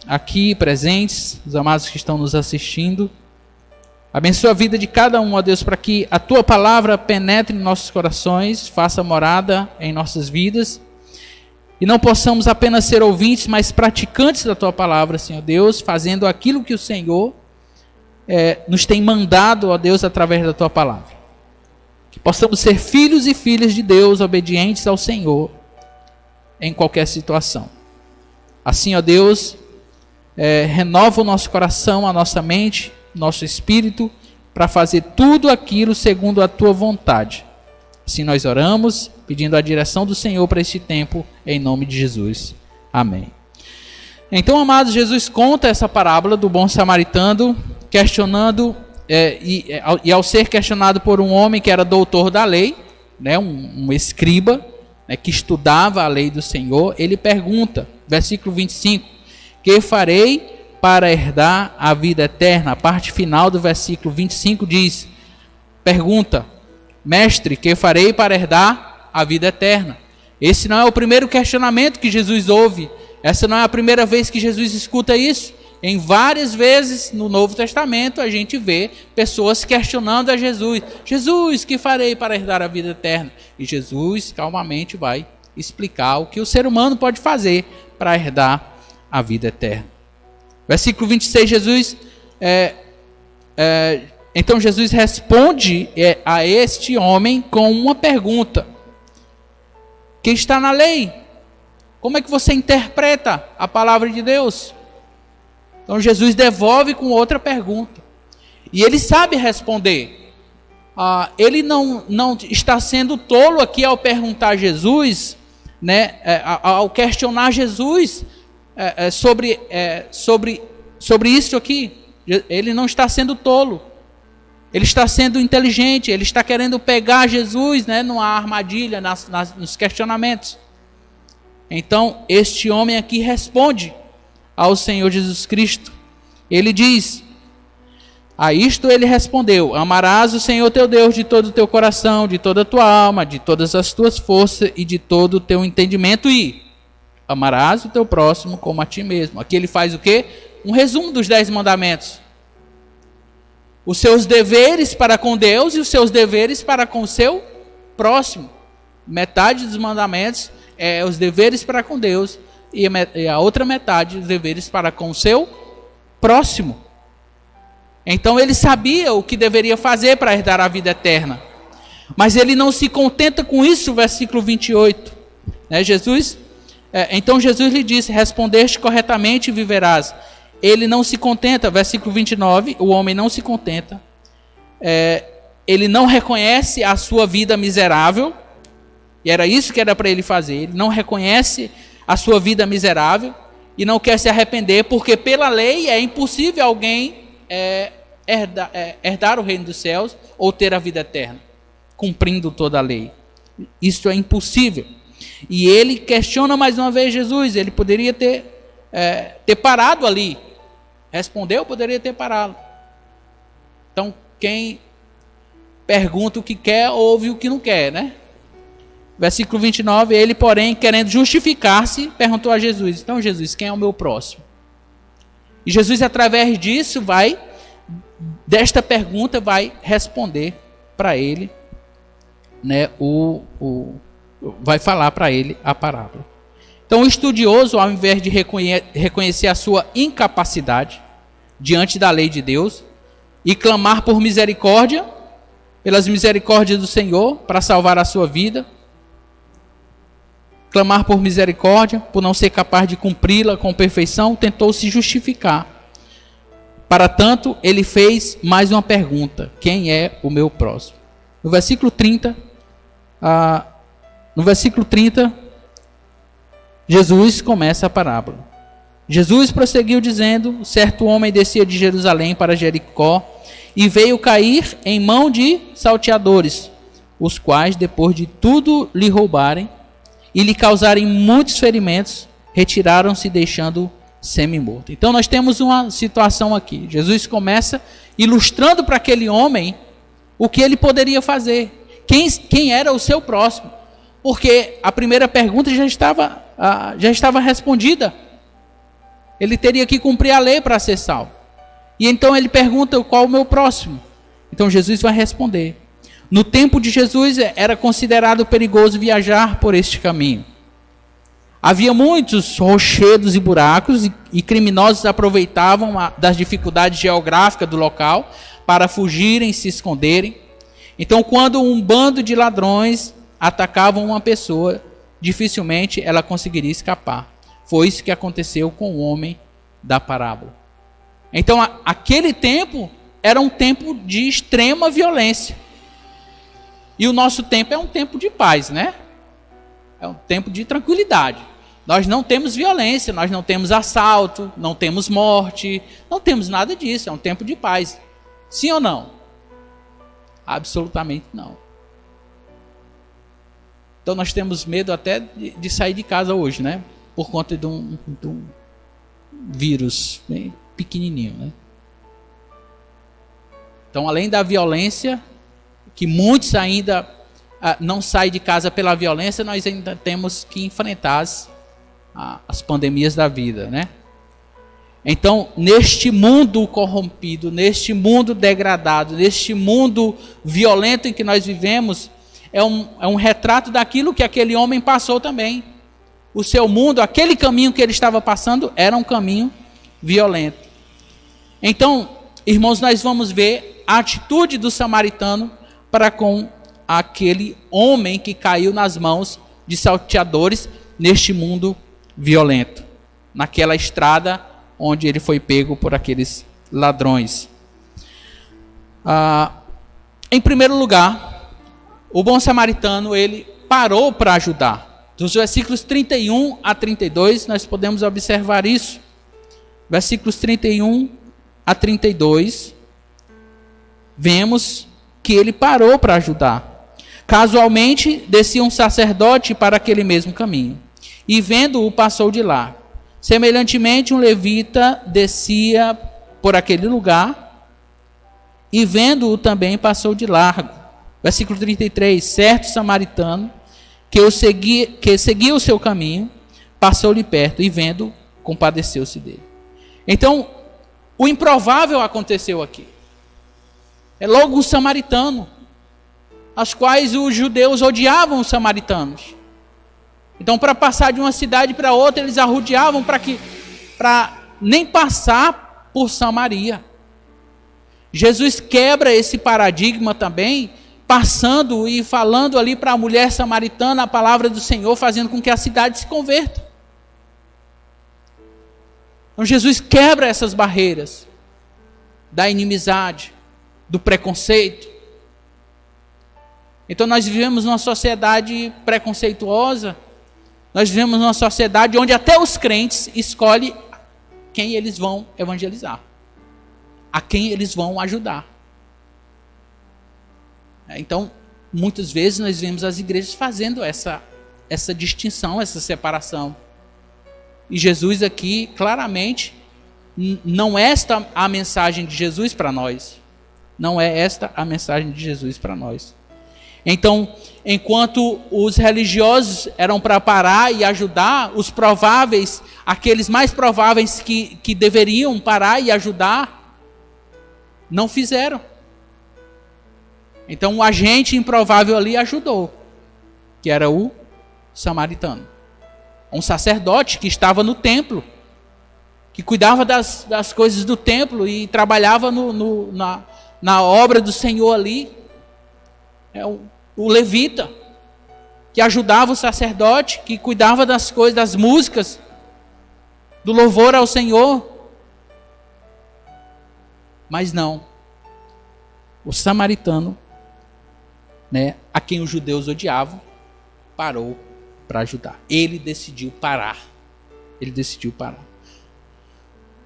aqui presentes, os amados que estão nos assistindo. Abençoa a vida de cada um, ó Deus, para que a tua palavra penetre em nossos corações, faça morada em nossas vidas, e não possamos apenas ser ouvintes, mas praticantes da tua palavra, Senhor Deus, fazendo aquilo que o Senhor nos tem mandado, ó Deus, através da tua palavra. Que possamos ser filhos e filhas de Deus, obedientes ao Senhor, em qualquer situação. Assim, ó Deus, renova o nosso coração, a nossa mente, nosso espírito, para fazer tudo aquilo segundo a tua vontade. Assim nós oramos, pedindo a direção do Senhor para este tempo, em nome de Jesus. Amém. Então, amados, Jesus conta essa parábola do bom samaritano, questionando, e ao ser questionado por um homem que era doutor da lei, né, um escriba, né, que estudava a lei do Senhor, ele pergunta, versículo 25, que farei para herdar a vida eterna? A parte final do versículo 25 diz, pergunta, mestre, que farei para herdar a vida eterna? Esse não é o primeiro questionamento que Jesus ouve, essa não é a primeira vez que Jesus escuta isso. Em várias vezes no Novo Testamento a gente vê pessoas questionando a Jesus. Jesus, que farei para herdar a vida eterna? E Jesus calmamente vai explicar o que o ser humano pode fazer para herdar a vida eterna. Versículo 26, então Jesus responde a este homem com uma pergunta que está na lei. Como é que você interpreta a palavra de Deus? Então Jesus devolve com outra pergunta. E ele sabe responder. Ele não está sendo tolo aqui ao perguntar a Jesus, né, ao questionar Jesus sobre isso aqui. Ele não está sendo tolo. Ele está sendo inteligente. Ele está querendo pegar Jesus, né, numa armadilha, nos questionamentos. Então, este homem aqui responde ao Senhor Jesus Cristo. Ele diz, a isto ele respondeu, amarás o Senhor teu Deus de todo o teu coração, de toda a tua alma, de todas as tuas forças e de todo o teu entendimento, e amarás o teu próximo como a ti mesmo. Aqui ele faz o quê? Um resumo dos 10 mandamentos. Os seus deveres para com Deus e os seus deveres para com o seu próximo. Metade dos mandamentos é os deveres para com Deus e a outra metade os deveres para com o seu próximo. Então ele sabia o que deveria fazer para herdar a vida eterna. Mas ele não se contenta com isso, versículo 28. Né, então Jesus lhe disse, respondeste corretamente e viverás. Ele não se contenta, versículo 29, o homem não se contenta ele não reconhece a sua vida miserável, e era isso que era para ele fazer. Ele não reconhece a sua vida miserável e não quer se arrepender, porque pela lei é impossível alguém herdar o reino dos céus ou ter a vida eterna, cumprindo toda a lei. Isso é impossível. E ele questiona mais uma vez Jesus. Ele poderia ter parado ali. Respondeu, poderia ter parado. Então, quem pergunta o que quer, ouve o que não quer, né? Versículo 29, ele, porém, querendo justificar-se, perguntou a Jesus: então, Jesus, quem é o meu próximo? E Jesus, através disso, desta pergunta, vai responder para ele, né, vai falar para ele a parábola. Então, o estudioso, ao invés de reconhecer a sua incapacidade diante da lei de Deus e clamar por misericórdia, pelas misericórdias do Senhor, para salvar a sua vida, clamar por misericórdia, por não ser capaz de cumpri-la com perfeição, tentou se justificar. Para tanto, ele fez mais uma pergunta: quem é o meu próximo? No versículo 30, Jesus começa a parábola. Jesus prosseguiu dizendo: certo homem descia de Jerusalém para Jericó e veio cair em mão de salteadores, os quais, depois de tudo lhe roubarem e lhe causarem muitos ferimentos, retiraram-se deixando semi-morto. Então nós temos uma situação aqui. Jesus começa ilustrando para aquele homem o que ele poderia fazer. Quem era o seu próximo? Porque a primeira pergunta já estava respondida. Ele teria que cumprir a lei para ser salvo. E então ele pergunta: qual o meu próximo? Então Jesus vai responder. No tempo de Jesus era considerado perigoso viajar por este caminho. Havia muitos rochedos e buracos, e criminosos aproveitavam das dificuldades geográficas do local para fugirem, se esconderem. Então, quando um bando de ladrões atacavam uma pessoa, dificilmente ela conseguiria escapar. Foi isso que aconteceu com o homem da parábola. Então, aquele tempo era um tempo de extrema violência. E o nosso tempo é um tempo de paz, né? É um tempo de tranquilidade. Nós não temos violência, nós não temos assalto, não temos morte, não temos nada disso. É um tempo de paz. Sim ou não? Absolutamente não. Então nós temos medo até de sair de casa hoje, né? Por conta de um vírus bem pequenininho, né? Então, além da violência, que muitos ainda não saem de casa pela violência, nós ainda temos que enfrentar as pandemias da vida, né? Então, neste mundo corrompido, neste mundo degradado, neste mundo violento em que nós vivemos, é um retrato daquilo que aquele homem passou também. O seu mundo, aquele caminho que ele estava passando, era um caminho violento. Então, irmãos, nós vamos ver a atitude do samaritano para com aquele homem que caiu nas mãos de salteadores neste mundo violento, naquela estrada onde ele foi pego por aqueles ladrões. Em primeiro lugar, o bom samaritano, ele parou para ajudar. Dos versículos 31 a 32, nós podemos observar isso. Versículos 31 a 32, vemos que ele parou para ajudar. Casualmente, descia um sacerdote para aquele mesmo caminho, e vendo-o, passou de largo. Semelhantemente, um levita descia por aquele lugar, e vendo-o também, passou de largo. Versículo 33, certo samaritano, que seguia o seu caminho, passou-lhe perto, e vendo, compadeceu-se dele. Então, o improvável aconteceu aqui. É logo um samaritano, as quais os judeus odiavam os samaritanos. Então, para passar de uma cidade para outra, eles arrodeavam para nem passar por Samaria. Jesus quebra esse paradigma também, passando e falando ali para a mulher samaritana a palavra do Senhor, fazendo com que a cidade se converta. Então Jesus quebra essas barreiras da inimizade, do preconceito, Então nós vivemos numa sociedade preconceituosa, nós vivemos numa sociedade onde até os crentes escolhem quem eles vão evangelizar, a quem eles vão ajudar. Então, muitas vezes nós vemos as igrejas fazendo essa distinção, essa separação. E Jesus aqui, claramente, não é esta a mensagem de Jesus para nós. Não é esta a mensagem de Jesus para nós. Então, enquanto os religiosos eram para parar e ajudar, os prováveis, aqueles mais prováveis que deveriam parar e ajudar, não fizeram. Então, o agente improvável ali ajudou, que era o samaritano. Um sacerdote que estava no templo, que cuidava das coisas do templo e trabalhava na obra do Senhor ali. É o levita, que ajudava o sacerdote, que cuidava das coisas, das músicas, do louvor ao Senhor. Mas não. O samaritano, a quem os judeus odiavam, parou para ajudar. Ele decidiu parar.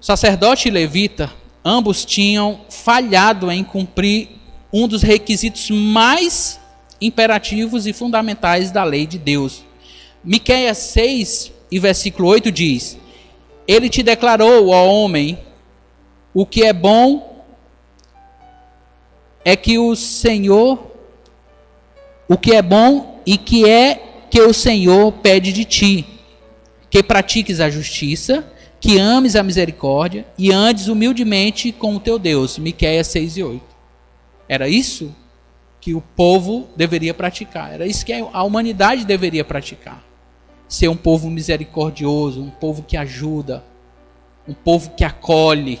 Sacerdote e levita, ambos tinham falhado em cumprir um dos requisitos mais imperativos e fundamentais da lei de Deus. Miqueias 6 e versículo 8 diz: Ele te declarou, ó homem, o que é bom é que o Senhor, o que é bom e que o Senhor pede de ti, que pratiques a justiça, que ames a misericórdia e andes humildemente com o teu Deus. Miqueias 6 e 8. Era isso que o povo deveria praticar. Era isso que a humanidade deveria praticar. Ser um povo misericordioso, um povo que ajuda, um povo que acolhe.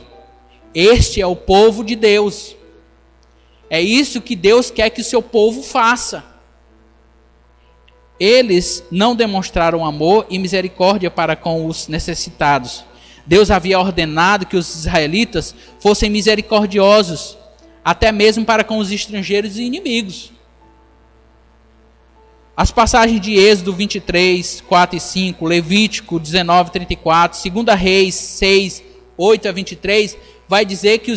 Este é o povo de Deus. É isso que Deus quer que o seu povo faça. Eles não demonstraram amor e misericórdia para com os necessitados. Deus havia ordenado que os israelitas fossem misericordiosos, até mesmo para com os estrangeiros e inimigos. As passagens de Êxodo 23, 4 e 5, Levítico 19, 34, 2 Reis 6, 8 a 23, vai dizer que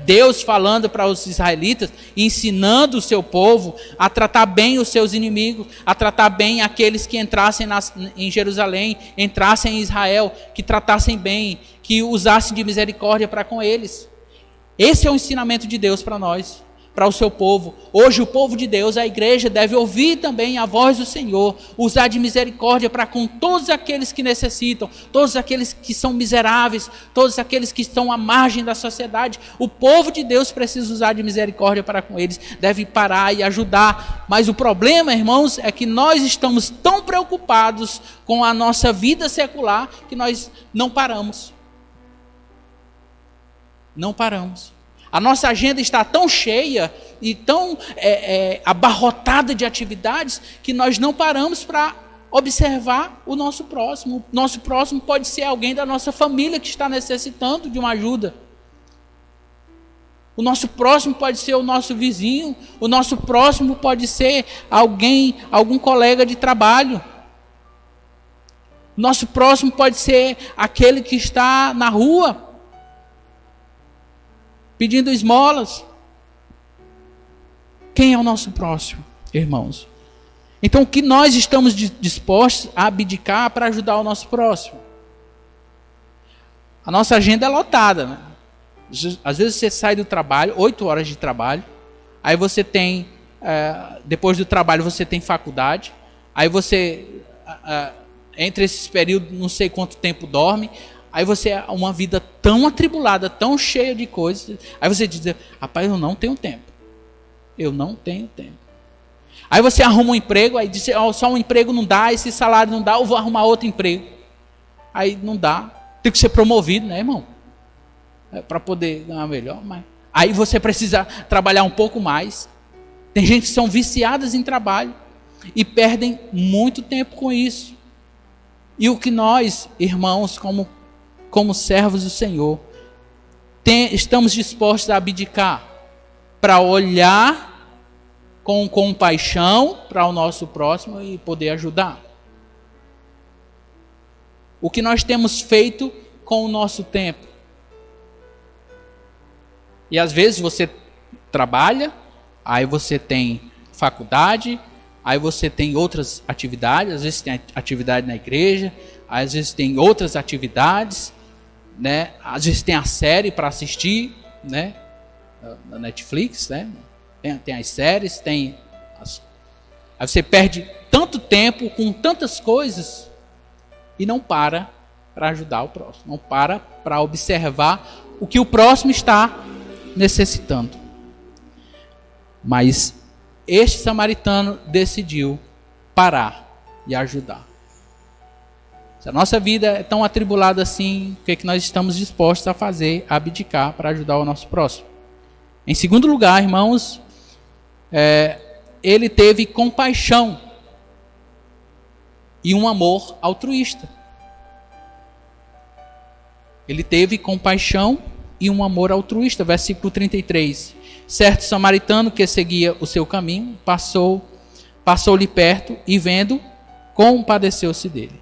Deus falando para os israelitas, ensinando o seu povo a tratar bem os seus inimigos, a tratar bem aqueles que entrassem em Jerusalém, entrassem em Israel, que tratassem bem, que usassem de misericórdia para com eles. Esse é o ensinamento de Deus para nós, para o seu povo. Hoje o povo de Deus, a igreja, deve ouvir também a voz do Senhor, usar de misericórdia para com todos aqueles que necessitam, todos aqueles que são miseráveis, todos aqueles que estão à margem da sociedade. O povo de Deus precisa usar de misericórdia para com eles, deve parar e ajudar. Mas o problema, irmãos, é que nós estamos tão preocupados com a nossa vida secular que nós não paramos. Não paramos. A nossa agenda está tão cheia e tão abarrotada de atividades que nós não paramos para observar o nosso próximo. O nosso próximo pode ser alguém da nossa família que está necessitando de uma ajuda. O nosso próximo pode ser o nosso vizinho. O nosso próximo pode ser algum colega de trabalho. O nosso próximo pode ser aquele que está na rua pedindo esmolas. Quem é o nosso próximo, irmãos? Então, o que nós estamos dispostos a abdicar para ajudar o nosso próximo? A nossa agenda é lotada, né? Às vezes você sai do trabalho, 8 horas de trabalho, aí você tem, depois do trabalho você tem faculdade, aí você, entre esses períodos, não sei quanto tempo dorme. Aí você é uma vida tão atribulada, tão cheia de coisas. Aí você diz, rapaz, eu não tenho tempo. Eu não tenho tempo. Aí você arruma um emprego, aí diz, só um emprego não dá, esse salário não dá, eu vou arrumar outro emprego. Aí não dá. Tem que ser promovido, né, irmão? Para poder ganhar melhor. Mas aí você precisa trabalhar um pouco mais. Tem gente que são viciadas em trabalho e perdem muito tempo com isso. E o que nós, irmãos, como servos do Senhor, estamos dispostos a abdicar para olhar com compaixão para o nosso próximo e poder ajudar. O que nós temos feito com o nosso tempo? E às vezes você trabalha, aí você tem faculdade, aí você tem outras atividades, às vezes tem atividade na igreja, às vezes tem outras atividades, né? Às vezes tem a série para assistir, né? Na Netflix, né? Tem as séries, aí você perde tanto tempo com tantas coisas e não para ajudar o próximo, não para observar o que o próximo está necessitando. Mas este samaritano decidiu parar e ajudar. Se a nossa vida é tão atribulada assim, o que é que nós estamos dispostos a fazer, a abdicar para ajudar o nosso próximo? Em segundo lugar, irmãos, ele teve compaixão e um amor altruísta. Ele teve compaixão e um amor altruísta. Versículo 33. Certo samaritano que seguia o seu caminho, passou-lhe perto e vendo, compadeceu-se dele.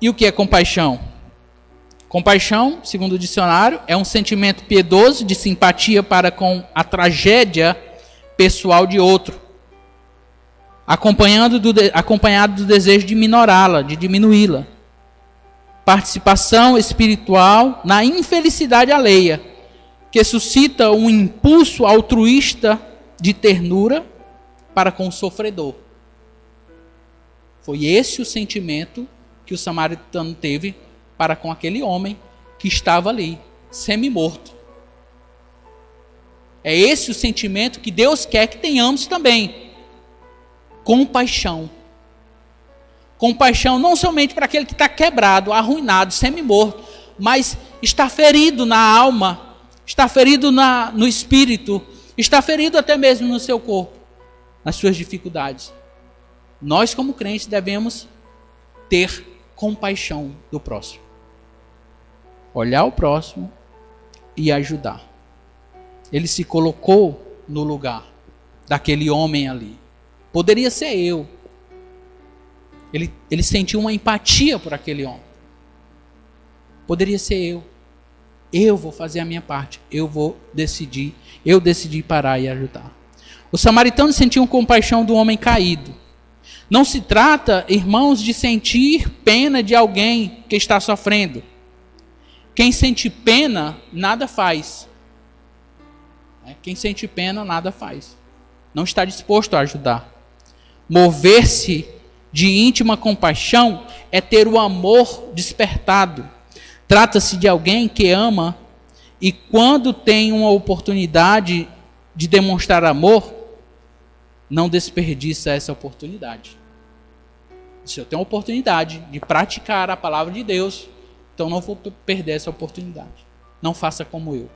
E o que é compaixão? Compaixão, segundo o dicionário, é um sentimento piedoso de simpatia para com a tragédia pessoal de outro, acompanhado do desejo de minorá-la, de diminuí-la. Participação espiritual na infelicidade alheia, que suscita um impulso altruísta de ternura para com o sofredor. Foi esse o sentimento que o samaritano teve para com aquele homem que estava ali, semi-morto. É esse o sentimento que Deus quer que tenhamos também. Compaixão. Compaixão não somente para aquele que está quebrado, arruinado, semi-morto, mas está ferido na alma, está ferido no espírito, está ferido até mesmo no seu corpo, nas suas dificuldades. Nós, como crentes, devemos ter compaixão do próximo. Olhar o próximo e ajudar. Ele se colocou no lugar daquele homem ali. Poderia ser eu. Ele sentiu uma empatia por aquele homem. Poderia ser eu. Eu vou fazer a minha parte. Eu decidi parar e ajudar. O samaritano sentiu compaixão do homem caído. Não se trata, irmãos, de sentir pena de alguém que está sofrendo. Quem sente pena, nada faz. Quem sente pena, nada faz. Não está disposto a ajudar. Mover-se de íntima compaixão é ter o amor despertado. Trata-se de alguém que ama e quando tem uma oportunidade de demonstrar amor, não desperdiça essa oportunidade. Se eu tenho a oportunidade de praticar a palavra de Deus, então não vou perder essa oportunidade. Não faça como eu.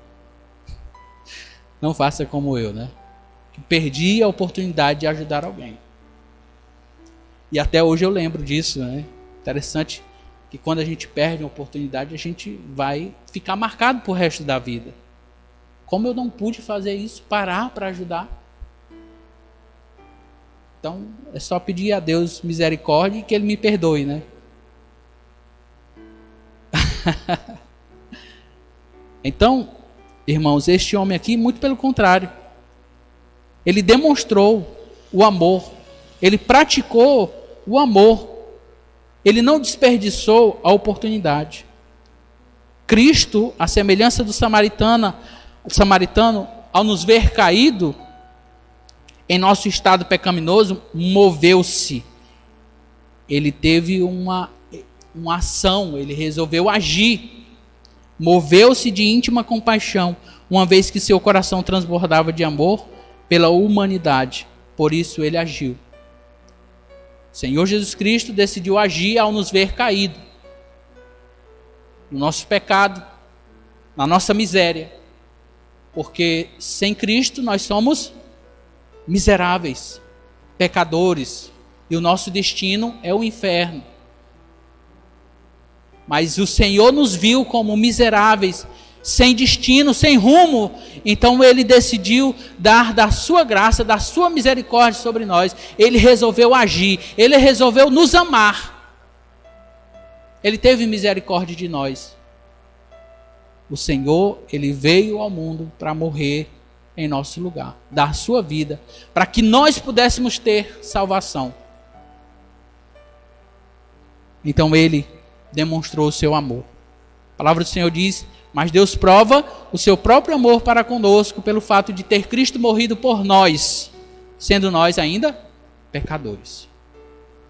Não faça como eu, né? Que perdi a oportunidade de ajudar alguém. E até hoje eu lembro disso, né? Interessante que quando a gente perde uma oportunidade, a gente vai ficar marcado pro resto da vida. Como eu não pude fazer isso, parar para ajudar. Então, é só pedir a Deus misericórdia e que Ele me perdoe, né? Então, irmãos, este homem aqui, muito pelo contrário. Ele demonstrou o amor. Ele praticou o amor. Ele não desperdiçou a oportunidade. Cristo, a semelhança do samaritano, ao nos ver caído em nosso estado pecaminoso, moveu-se. Ele teve uma ação, ele resolveu agir. Moveu-se de íntima compaixão, uma vez que seu coração transbordava de amor pela humanidade. Por isso ele agiu. O Senhor Jesus Cristo decidiu agir ao nos ver caído no nosso pecado, na nossa miséria. Porque sem Cristo nós somos miseráveis, pecadores, e o nosso destino é o inferno. Mas o Senhor nos viu como miseráveis, sem destino, sem rumo. Então ele decidiu dar da sua graça, da sua misericórdia sobre nós. Ele resolveu agir, ele resolveu nos amar. Ele teve misericórdia de nós. O Senhor, ele veio ao mundo para morrer em nosso lugar, dar sua vida, para que nós pudéssemos ter salvação. Então ele demonstrou o seu amor. A palavra do Senhor diz: mas Deus prova o seu próprio amor para conosco pelo fato de ter Cristo morrido por nós, sendo nós ainda pecadores.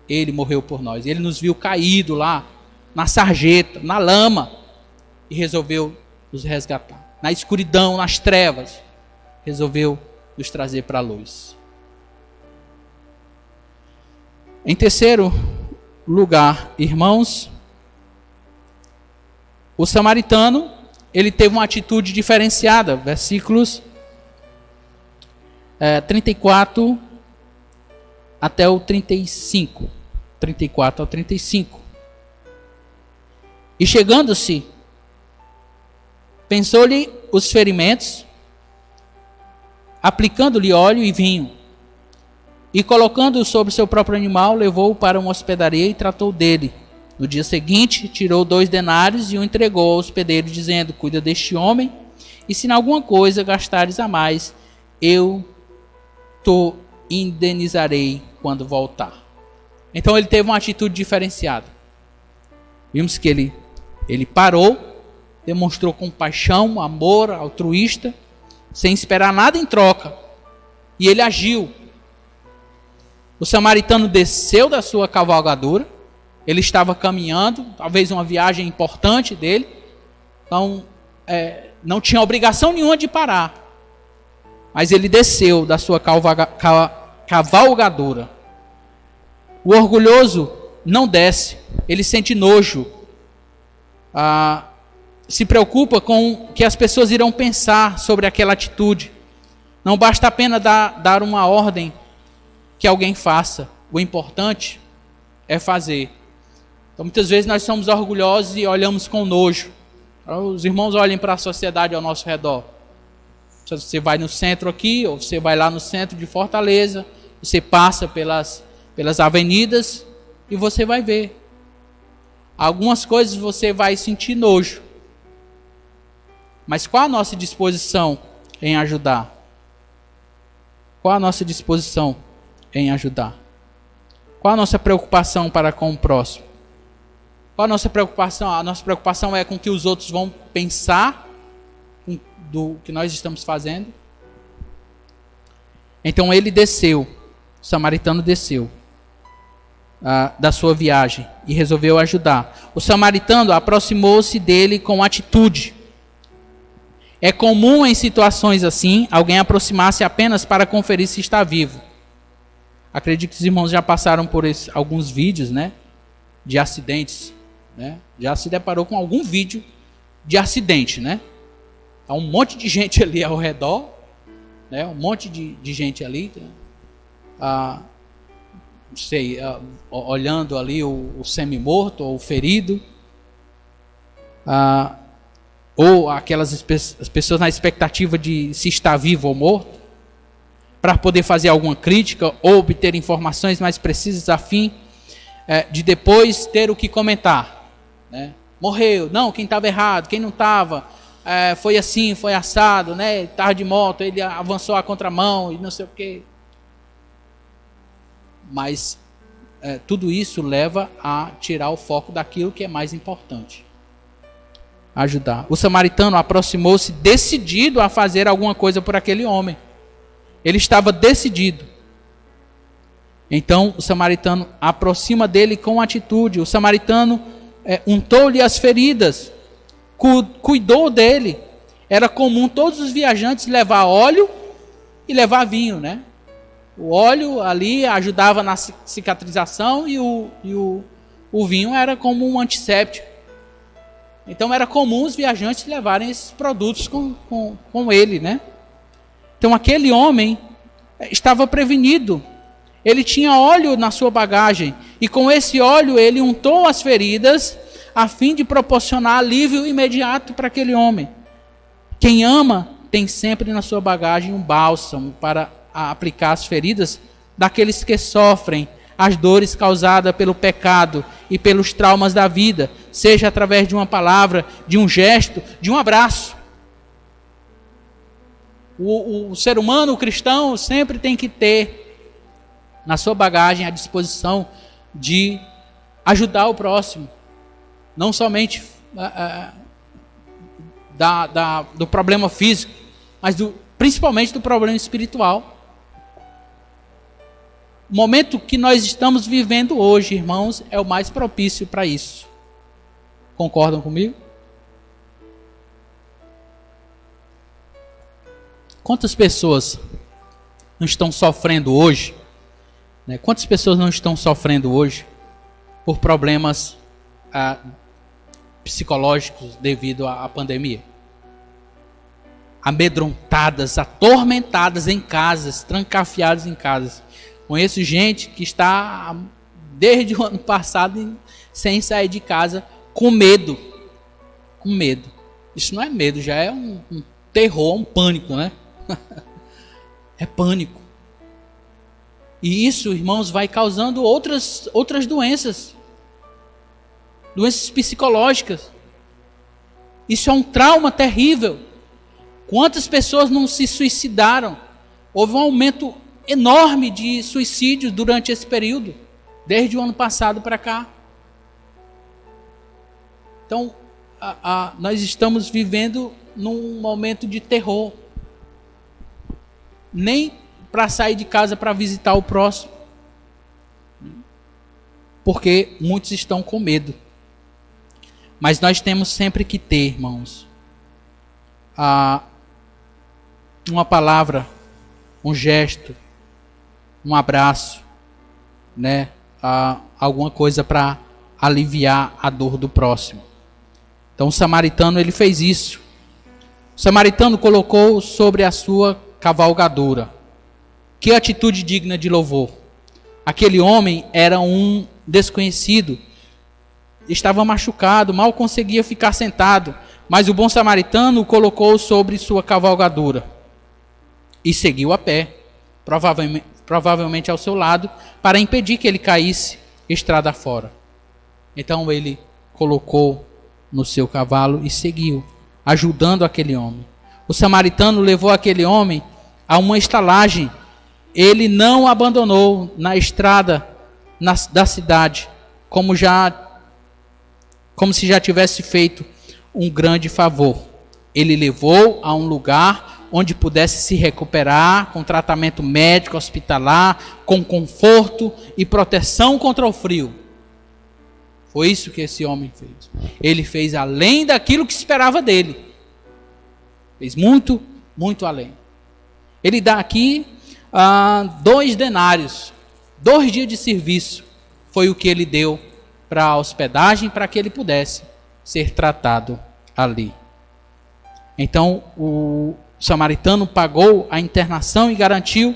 Ele morreu por nós. Ele nos viu caído lá na sarjeta, na lama, e resolveu nos resgatar. Na escuridão, nas trevas, resolveu nos trazer para a luz. Em terceiro lugar, irmãos, o samaritano, ele teve uma atitude diferenciada. Versículos 34 até o 35. 34 ao 35. E chegando-se, pensou-lhe os ferimentos, aplicando-lhe óleo e vinho, e colocando-o sobre o seu próprio animal, levou-o para uma hospedaria e tratou dele. No dia seguinte, tirou 2 denários e o entregou ao hospedeiro, dizendo: cuida deste homem, e se em alguma coisa gastares a mais, eu te indenizarei quando voltar. Então ele teve uma atitude diferenciada. Vimos que ele parou, demonstrou compaixão, amor, altruísta, sem esperar nada em troca. E ele agiu. O samaritano desceu da sua cavalgadura. Ele estava caminhando, talvez uma viagem importante dele. Então, não tinha obrigação nenhuma de parar. Mas ele desceu da sua cavalgadura. O orgulhoso não desce. Ele sente nojo. Se preocupa com o que as pessoas irão pensar sobre aquela atitude. Não basta apenas dar uma ordem que alguém faça. O importante é fazer. Então, muitas vezes nós somos orgulhosos e olhamos com nojo. Os irmãos olhem para a sociedade ao nosso redor. Você vai no centro aqui, ou você vai lá no centro de Fortaleza, você passa pelas avenidas e você vai ver. Algumas coisas você vai sentir nojo. Mas qual a nossa disposição em ajudar? Qual a nossa disposição em ajudar? Qual a nossa preocupação para com o próximo? Qual a nossa preocupação? A nossa preocupação é com o que os outros vão pensar do que nós estamos fazendo. Então ele desceu, o samaritano desceu da sua viagem e resolveu ajudar. O samaritano aproximou-se dele com atitude. É comum em situações assim alguém aproximar-se apenas para conferir se está vivo. Acredito que os irmãos já passaram por alguns vídeos, né, de acidentes, né? Já se deparou com algum vídeo de acidente, né? Há um monte de gente ali ao redor, né? Um monte de gente ali, olhando ali o semi-morto ou o ferido, ou as pessoas na expectativa de se está vivo ou morto, para poder fazer alguma crítica ou obter informações mais precisas a fim de depois ter o que comentar, né? Morreu, não, quem estava errado, quem não estava, foi assim, foi assado, né? Estava de moto, ele avançou a contramão e não sei o quê. Mas tudo isso leva a tirar o foco daquilo que é mais importante. Ajudar. O samaritano aproximou-se decidido a fazer alguma coisa por aquele homem. Ele estava decidido. Então o samaritano aproxima dele com atitude. O samaritano untou-lhe as feridas, cuidou dele. Era comum todos os viajantes levar óleo e levar vinho, né? O óleo ali ajudava na cicatrização e o vinho era como um antisséptico. Então era comum os viajantes levarem esses produtos com ele, né? Então aquele homem estava prevenido. Ele tinha óleo na sua bagagem. E com esse óleo ele untou as feridas a fim de proporcionar alívio imediato para aquele homem. Quem ama tem sempre na sua bagagem um bálsamo para aplicar as feridas daqueles que sofrem as dores causadas pelo pecado e pelos traumas da vida, seja através de uma palavra, de um gesto, de um abraço. O ser humano, o cristão, sempre tem que ter na sua bagagem a disposição de ajudar o próximo. Não somente do problema físico, mas principalmente do problema espiritual. O momento que nós estamos vivendo hoje, irmãos, é o mais propício para isso. Concordam comigo? Quantas pessoas não estão sofrendo hoje? Né? Quantas pessoas não estão sofrendo hoje por problemas psicológicos devido à pandemia? Amedrontadas, atormentadas em casas, trancafiadas em casas. Conheço gente que está desde o ano passado sem sair de casa com medo. Com medo. Isso não é medo, já é um terror, um pânico, né? É pânico. E isso, irmãos, vai causando outras doenças. Doenças psicológicas. Isso é um trauma terrível. Quantas pessoas não se suicidaram? Houve um aumento enorme de suicídios durante esse período, desde o ano passado para cá. Então, nós estamos vivendo num momento de terror. Nem para sair de casa para visitar o próximo. Porque muitos estão com medo. Mas nós temos sempre que ter, irmãos, uma palavra, um gesto, um abraço, né? Alguma coisa para aliviar a dor do próximo. Então o samaritano, ele fez isso. O samaritano colocou sobre a sua cavalgadura. Que atitude digna de louvor. Aquele homem era um desconhecido. Estava machucado, mal conseguia ficar sentado. Mas o bom samaritano o colocou sobre sua cavalgadura. E seguiu a pé, provavelmente ao seu lado, para impedir que ele caísse estrada fora. Então ele colocou no seu cavalo e seguiu, ajudando aquele homem. O samaritano levou aquele homem a uma estalagem. Ele não o abandonou na estrada da cidade, como se já tivesse feito um grande favor. Ele levou a um lugar onde pudesse se recuperar, com tratamento médico, hospitalar, com conforto e proteção contra o frio. Foi isso que esse homem fez. Ele fez além daquilo que esperava dele. Fez muito, muito além. Ele dá aqui 2 denários. 2 dias de serviço foi o que ele deu para a hospedagem, para que ele pudesse ser tratado ali. Então o samaritano pagou a internação e garantiu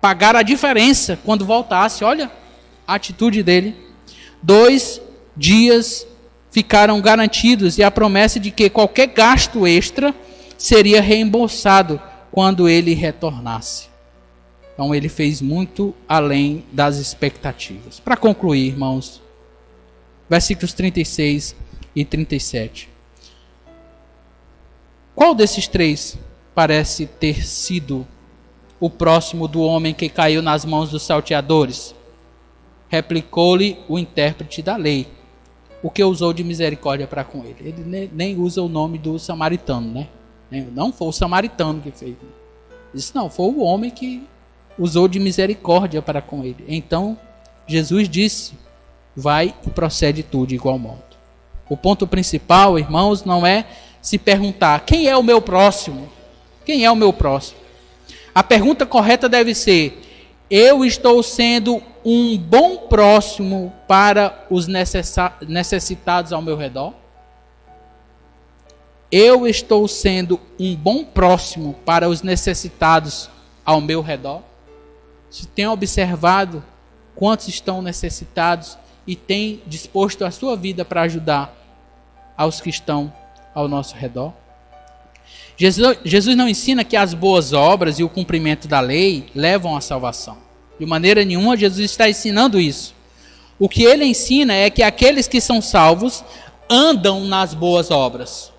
pagar a diferença quando voltasse. Olha a atitude dele. 2 dias ficaram garantidos e a promessa de que qualquer gasto extra seria reembolsado quando ele retornasse. Então ele fez muito além das expectativas. Para concluir, irmãos, versículos 36 e 37. Qual desses 3 parece ter sido o próximo do homem que caiu nas mãos dos salteadores? Replicou-lhe o intérprete da lei, o que usou de misericórdia para com ele. Ele nem usa o nome do samaritano, né? Não foi o samaritano que fez. Isso não, foi o homem que usou de misericórdia para com ele. Então, Jesus disse, vai e procede tu de igual modo. O ponto principal, irmãos, não é se perguntar, quem é o meu próximo? Quem é o meu próximo? A pergunta correta deve ser, eu estou sendo um bom próximo para os necessitados ao meu redor? Eu estou sendo um bom próximo para os necessitados ao meu redor? Se tem observado quantos estão necessitados e tem disposto a sua vida para ajudar aos que estão ao nosso redor? Jesus não ensina que as boas obras e o cumprimento da lei levam à salvação. De maneira nenhuma, Jesus está ensinando isso. O que ele ensina é que aqueles que são salvos andam nas boas obras.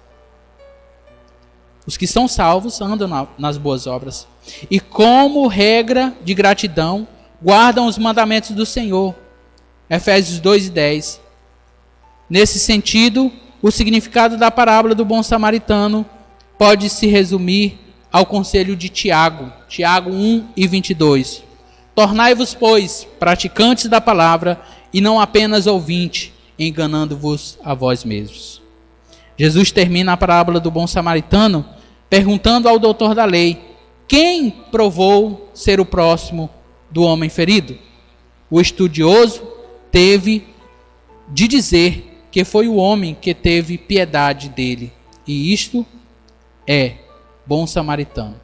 Os que são salvos andam nas boas obras. E como regra de gratidão, guardam os mandamentos do Senhor. Efésios 2:10. Nesse sentido, o significado da parábola do bom samaritano pode se resumir ao conselho de Tiago, Tiago 1:22. Tornai-vos, pois, praticantes da palavra e não apenas ouvintes, enganando-vos a vós mesmos. Jesus termina a parábola do bom samaritano perguntando ao doutor da lei: quem provou ser o próximo do homem ferido? O estudioso teve de dizer que foi o homem que teve piedade dele. E isto é bom samaritano.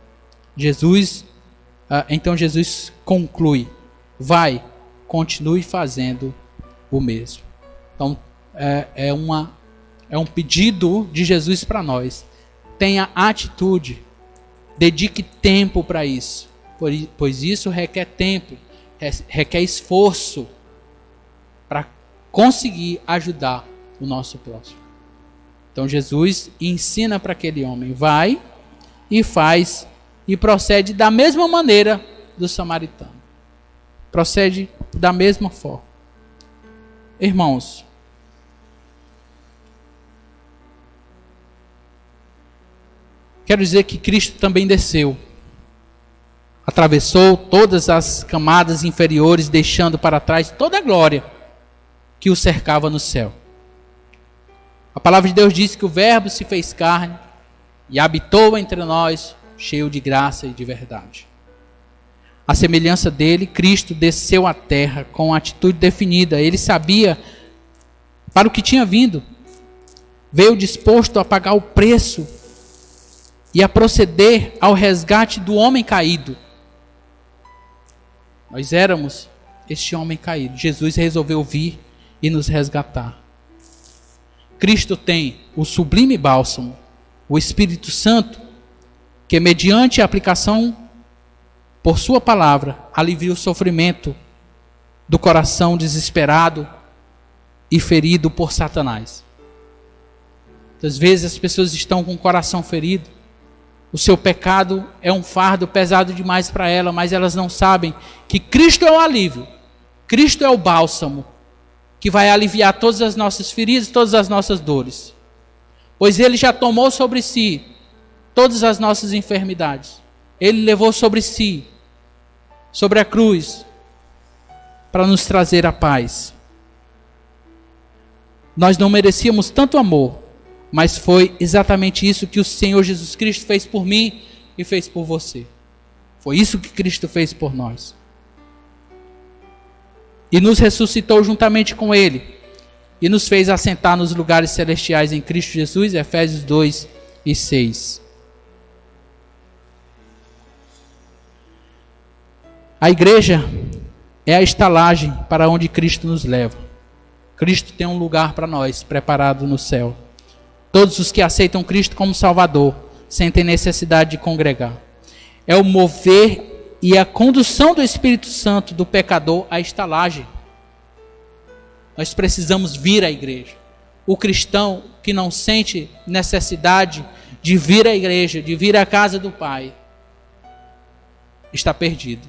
Então Jesus conclui: vai, continue fazendo o mesmo. Então é um pedido de Jesus para nós. Tenha atitude, dedique tempo para isso, pois isso requer tempo, requer esforço para conseguir ajudar o nosso próximo. Então Jesus ensina para aquele homem: vai e faz, e procede da mesma maneira do samaritano. Procede da mesma forma. Irmãos, quero dizer que Cristo também desceu, atravessou todas as camadas inferiores, deixando para trás toda a glória que o cercava no céu. A palavra de Deus diz que o Verbo se fez carne e habitou entre nós, cheio de graça e de verdade. A semelhança dele, Cristo desceu à terra com uma atitude definida. Ele sabia para o que tinha vindo. Veio disposto a pagar o preço e a proceder ao resgate do homem caído. Nós éramos este homem caído. Jesus resolveu vir e nos resgatar. Cristo tem o sublime bálsamo, o Espírito Santo, que mediante a aplicação por sua palavra, alivia o sofrimento do coração desesperado e ferido por Satanás. Às vezes as pessoas estão com o coração ferido, o seu pecado é um fardo pesado demais para ela, mas elas não sabem que Cristo é o alívio, Cristo é o bálsamo, que vai aliviar todas as nossas feridas, todas as nossas dores. Pois Ele já tomou sobre si todas as nossas enfermidades. Ele levou sobre si, sobre a cruz, para nos trazer a paz. Nós não merecíamos tanto amor, mas foi exatamente isso que o Senhor Jesus Cristo fez por mim e fez por você. Foi isso que Cristo fez por nós. E nos ressuscitou juntamente com Ele. E nos fez assentar nos lugares celestiais em Cristo Jesus, Efésios 2:6. A igreja é a estalagem para onde Cristo nos leva. Cristo tem um lugar para nós, preparado no céu. Todos os que aceitam Cristo como Salvador sentem necessidade de congregar. É o mover e a condução do Espírito Santo do pecador à estalagem. Nós precisamos vir à igreja. O cristão que não sente necessidade de vir à igreja, de vir à casa do Pai, está perdido.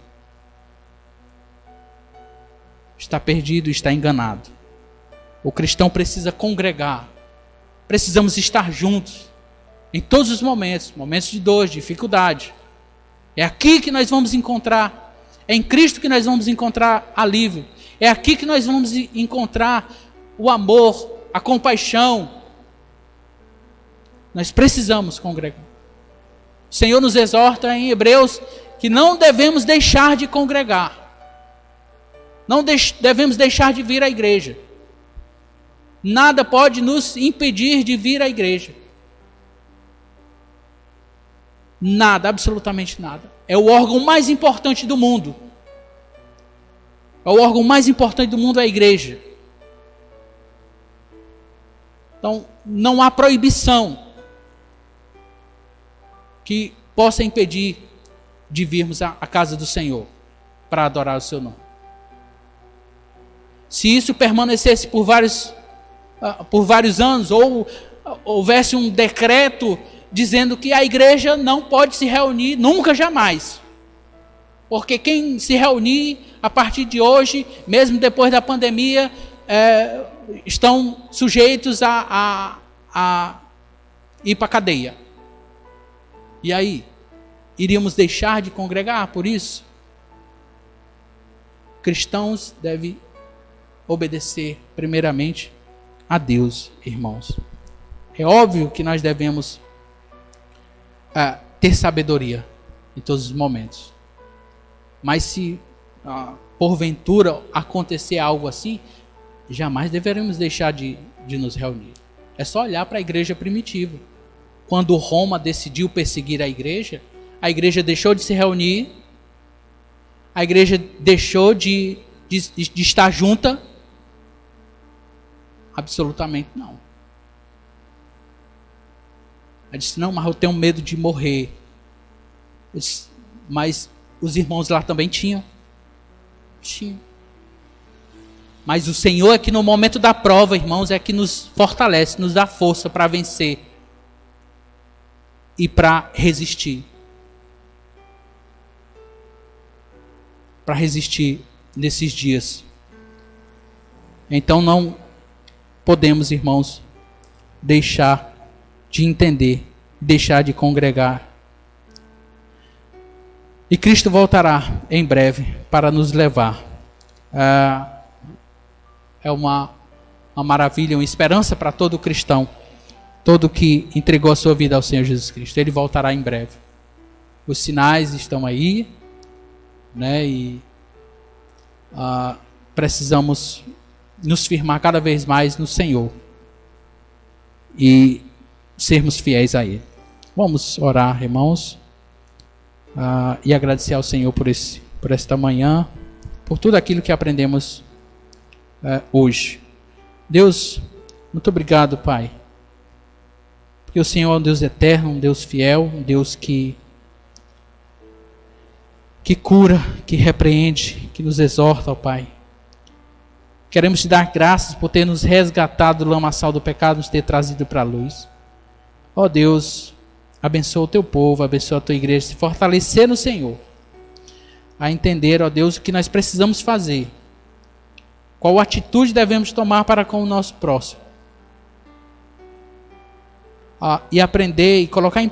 Está perdido, está enganado. O cristão precisa congregar. Precisamos estar juntos em todos os momentos, momentos de dor, de dificuldade. É aqui que nós vamos encontrar, é em Cristo que nós vamos encontrar alívio. É aqui que nós vamos encontrar o amor, a compaixão. Nós precisamos congregar. O Senhor nos exorta em Hebreus que não devemos deixar de congregar. Não devemos deixar de vir à igreja. Nada pode nos impedir de vir à igreja. Nada, absolutamente nada. É o órgão mais importante do mundo. É o órgão mais importante do mundo, é a igreja. Então, não há proibição que possa impedir de virmos à casa do Senhor para adorar o seu nome. Se isso permanecesse por vários anos, ou houvesse um decreto dizendo que a igreja não pode se reunir nunca, jamais. Porque quem se reunir a partir de hoje, mesmo depois da pandemia, estão sujeitos a ir para a cadeia. E aí? Iríamos deixar de congregar por isso? Cristãos devem obedecer primeiramente a Deus, irmãos. É óbvio que nós devemos ter sabedoria em todos os momentos. Mas se porventura acontecer algo assim, jamais deveremos deixar de nos reunir. É só olhar para a igreja primitiva. Quando Roma decidiu perseguir a igreja deixou de se reunir, a igreja deixou de estar junta. Absolutamente não. Ela disse, não, mas eu tenho medo de morrer. Mas os irmãos lá também tinham. Mas o Senhor é que no momento da prova, irmãos, é que nos fortalece, nos dá força para vencer e para resistir. Para resistir nesses dias. Então não podemos, irmãos, deixar de entender, deixar de congregar. E Cristo voltará em breve para nos levar. É uma maravilha, uma esperança para todo cristão, todo que entregou a sua vida ao Senhor Jesus Cristo. Ele voltará em breve. Os sinais estão aí, né? E precisamos nos firmar cada vez mais no Senhor e sermos fiéis a Ele. Vamos orar, irmãos, e agradecer ao Senhor por esta manhã, por tudo aquilo que aprendemos hoje. Deus, muito obrigado, Pai, porque o Senhor é um Deus eterno, um Deus fiel, um Deus que cura, que repreende, que nos exorta, ó Pai. Queremos te dar graças por ter nos resgatado do lamaçal do pecado, nos ter trazido para a luz. Ó Deus, abençoa o teu povo, abençoa a tua igreja, se fortalecer no Senhor, a entender, ó Deus, o que nós precisamos fazer, qual atitude devemos tomar para com o nosso próximo, e aprender e colocar em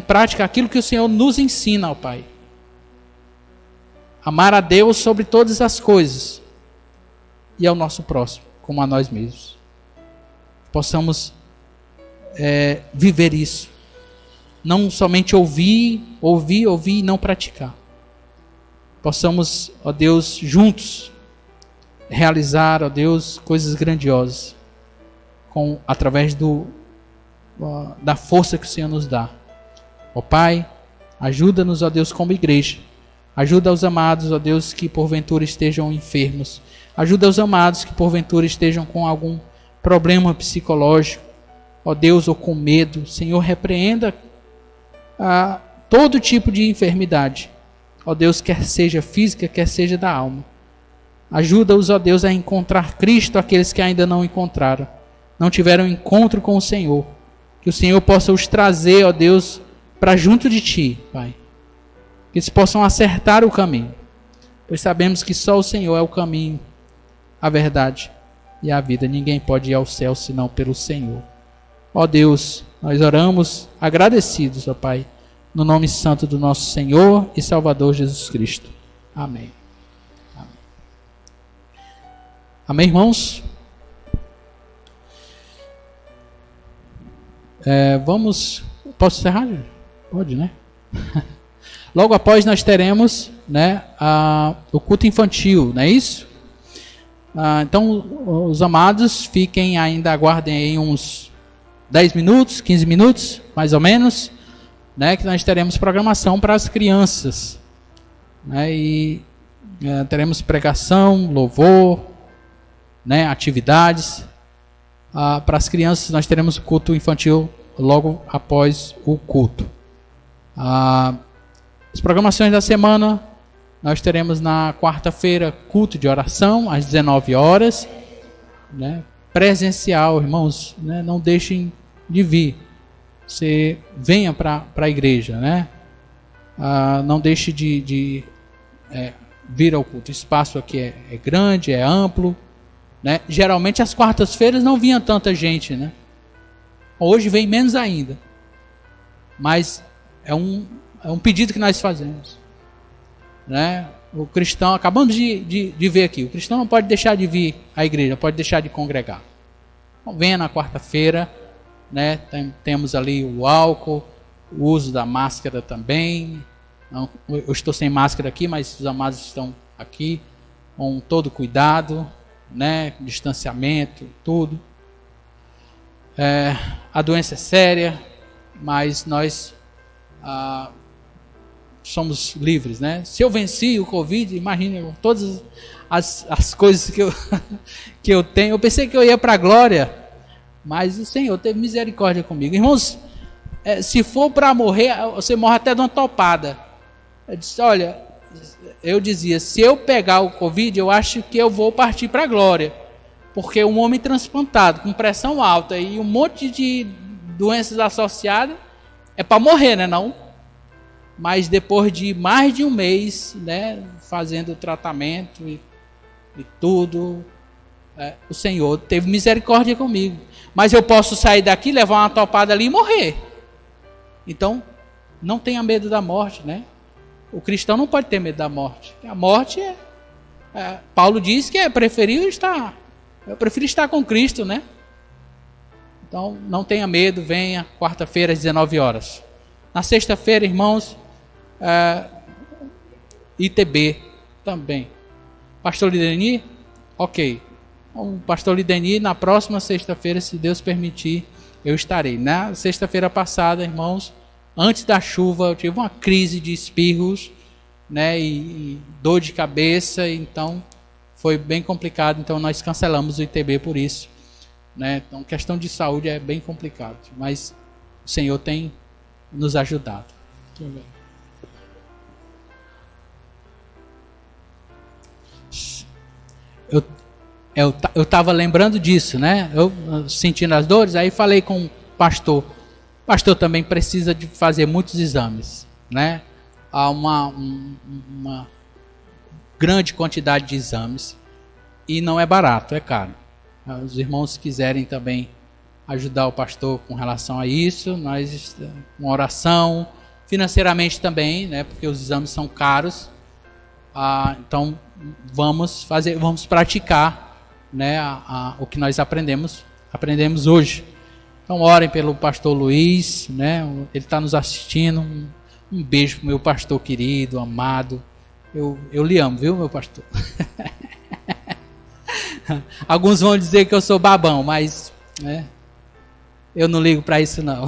prática aquilo que o Senhor nos ensina, ó Pai. Amar a Deus sobre todas as coisas e ao nosso próximo, como a nós mesmos. Possamos viver isso. Não somente ouvir e não praticar. Possamos, ó Deus, juntos realizar, ó Deus, coisas grandiosas através da força que o Senhor nos dá. Ó Pai, ajuda-nos, ó Deus, como igreja. Ajuda os amados, ó Deus, que porventura estejam enfermos. Ajuda os amados que porventura estejam com algum problema psicológico, ó Deus, ou com medo. Senhor, repreenda todo tipo de enfermidade, ó Deus, quer seja física, quer seja da alma. Ajuda-os, ó Deus, a encontrar Cristo, aqueles que ainda não encontraram, não tiveram encontro com o Senhor. Que o Senhor possa os trazer, ó Deus, para junto de Ti, Pai. Que eles possam acertar o caminho, pois sabemos que só o Senhor é o caminho, a verdade e a vida. Ninguém pode ir ao céu senão pelo Senhor. Ó Deus, nós oramos agradecidos, ó Pai, no nome santo do nosso Senhor e Salvador Jesus Cristo. Amém. Amém, Amém, irmãos? Posso encerrar? Pode, né? Logo após nós teremos, né, o culto infantil, não é isso? Então, os amados, aguardem aí uns 10 minutos, 15 minutos, mais ou menos, né, que nós teremos programação para as crianças. Né, e teremos pregação, louvor, né, atividades. Para as crianças, nós teremos o culto infantil logo após o culto. As programações da semana, nós teremos na quarta-feira culto de oração às 19 horas, né? Presencial, irmãos, né? Não deixem de vir. Você venha para a igreja, né? Não deixe de vir ao culto. O espaço aqui é grande, é amplo, né? Geralmente as quartas-feiras não vinha tanta gente, né? Hoje vem menos ainda. Mas é um pedido que nós fazemos, né? O cristão, acabamos de ver aqui, o cristão não pode deixar de vir à igreja, não pode deixar de congregar. Então venha na quarta-feira, né? Temos ali o álcool, o uso da máscara também. Não, eu estou sem máscara aqui, mas os amados estão aqui com todo cuidado, né? Distanciamento, tudo. A doença é séria, mas nós somos livres, né? Se eu venci o Covid, imagine todas as coisas que eu tenho. Eu pensei que eu ia para a glória, mas o Senhor teve misericórdia comigo. Irmãos, se for para morrer, você morre até de uma topada. Eu dizia, se eu pegar o Covid, eu acho que eu vou partir para a glória. Porque um homem transplantado, com pressão alta e um monte de doenças associadas, é para morrer, né não? Mas depois de mais de um mês, né, fazendo o tratamento e tudo, o Senhor teve misericórdia comigo. Mas eu posso sair daqui, levar uma topada ali e morrer. Então, não tenha medo da morte, né? O cristão não pode ter medo da morte. A morte Paulo diz que eu prefiro estar com Cristo, né? Então, não tenha medo, venha quarta-feira às 19 horas. Na sexta-feira, irmãos, ITB também. Pastor Lideni? Ok. O pastor Lideni, na próxima sexta-feira, se Deus permitir, eu estarei. Na sexta-feira passada, irmãos, antes da chuva, eu tive uma crise de espirros, né, e dor de cabeça, então foi bem complicado. Então nós cancelamos o ITB por isso, né? Então questão de saúde é bem complicado, mas o Senhor tem nos ajudado. Eu estava lembrando disso, né? Eu sentindo as dores, aí falei com o pastor. O pastor também precisa de fazer muitos exames, né? Há uma grande quantidade de exames e não é barato, é caro. Os irmãos quiserem também ajudar o pastor com relação a isso, nós com oração, financeiramente também, né? Porque os exames são caros. Então vamos praticar, né, o que nós aprendemos hoje. Então orem pelo pastor Luiz, né? Ele está nos assistindo. Um beijo pro meu pastor querido, amado. Eu lhe amo, viu, meu pastor? Alguns vão dizer que eu sou babão, mas, né, eu não ligo para isso não.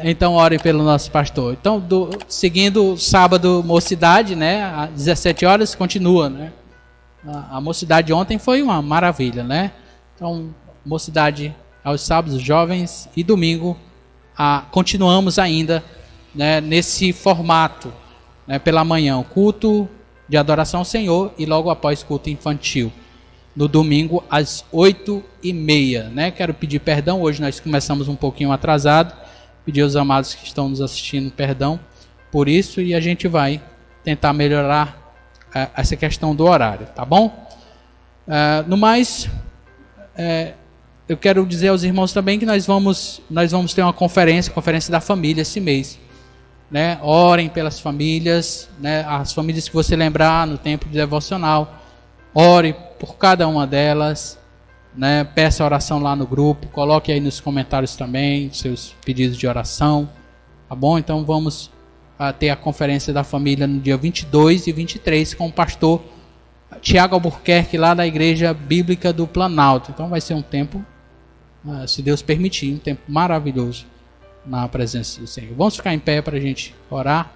Então orem pelo nosso pastor. Então, seguindo sábado mocidade, né, às 17 horas continua, né? A mocidade ontem foi uma maravilha, né? Então, mocidade aos sábados, jovens, e domingo continuamos ainda, né, nesse formato, né, pela manhã, o culto de adoração ao Senhor e logo após culto infantil. No domingo às 8h30, né? Quero pedir perdão, hoje nós começamos um pouquinho atrasado, pedir aos amados que estão nos assistindo perdão por isso, e a gente vai tentar melhorar essa questão do horário, tá bom? No mais, eu quero dizer aos irmãos também que nós vamos ter uma conferência da família esse mês, né? Orem pelas famílias, né? As famílias que você lembrar no tempo de devocional, ore por cada uma delas, né? Peça oração lá no grupo, coloque aí nos comentários também seus pedidos de oração, tá bom? Então vamos ter a conferência da família no dia 22 e 23 com o pastor Tiago Albuquerque, lá da Igreja Bíblica do Planalto. Então vai ser um tempo, se Deus permitir, um tempo maravilhoso na presença do Senhor. Vamos ficar em pé para a gente orar.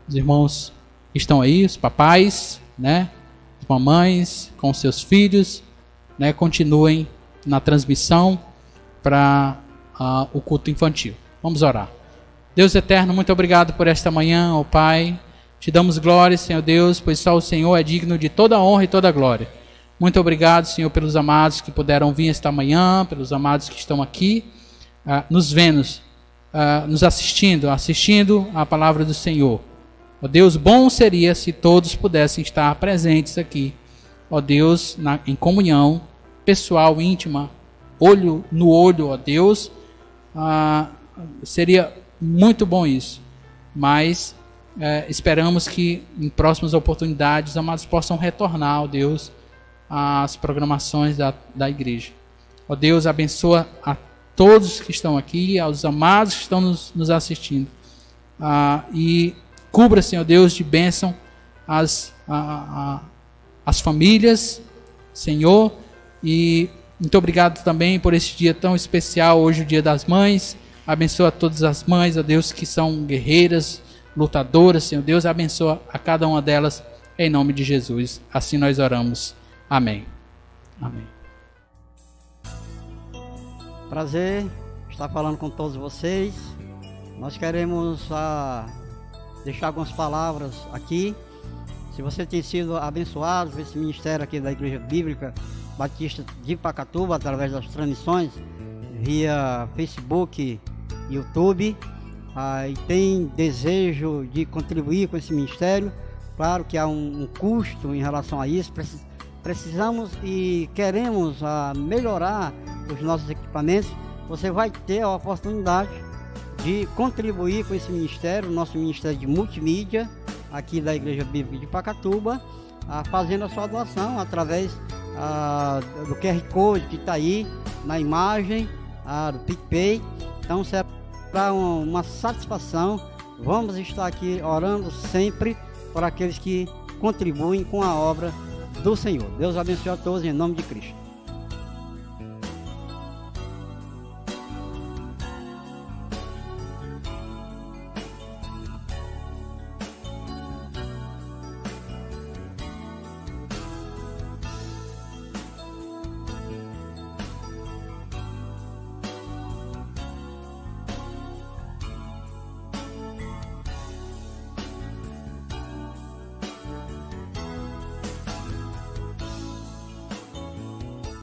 Os irmãos estão aí, os papais, né, as mamães com seus filhos, né, continuem na transmissão para o culto infantil. Vamos orar. Deus eterno, muito obrigado por esta manhã, ó Pai. Te damos glória, Senhor Deus, pois só o Senhor é digno de toda honra e toda glória. Muito obrigado, Senhor, pelos amados que puderam vir esta manhã, pelos amados que estão aqui, nos vendo, nos assistindo à palavra do Senhor. Ó Deus, bom seria se todos pudessem estar presentes aqui, ó Deus, em comunhão pessoal, íntima, olho no olho, ó Deus. Seria muito bom isso, mas esperamos que em próximas oportunidades os amados possam retornar, ó Deus, às programações da igreja. Ó Deus, abençoa a todos que estão aqui, aos amados que estão nos assistindo, e cubra, Senhor Deus, de bênção as famílias, Senhor, e muito obrigado também por esse dia tão especial, hoje o Dia das Mães. Abençoa todas as mães, ó Deus, que são guerreiras, lutadoras, Senhor Deus, abençoa a cada uma delas, em nome de Jesus. Assim nós oramos. Amém. Amém. Prazer estar falando com todos vocês. Nós queremos deixar algumas palavras aqui. Se você tem sido abençoado por esse ministério aqui da Igreja Bíblica Batista de Pacatuba, através das transmissões via Facebook, YouTube, e tem desejo de contribuir com esse ministério, claro que há um custo em relação a isso. Precisamos e queremos melhorar os nossos equipamentos. Você vai ter a oportunidade de contribuir com esse ministério, nosso ministério de multimídia, aqui da Igreja Bíblica de Pacatuba, fazendo a sua doação através do QR Code que está aí na imagem, do PicPay. Então será uma satisfação. Vamos estar aqui orando sempre por aqueles que contribuem com a obra do Senhor. Deus abençoe a todos em nome de Cristo.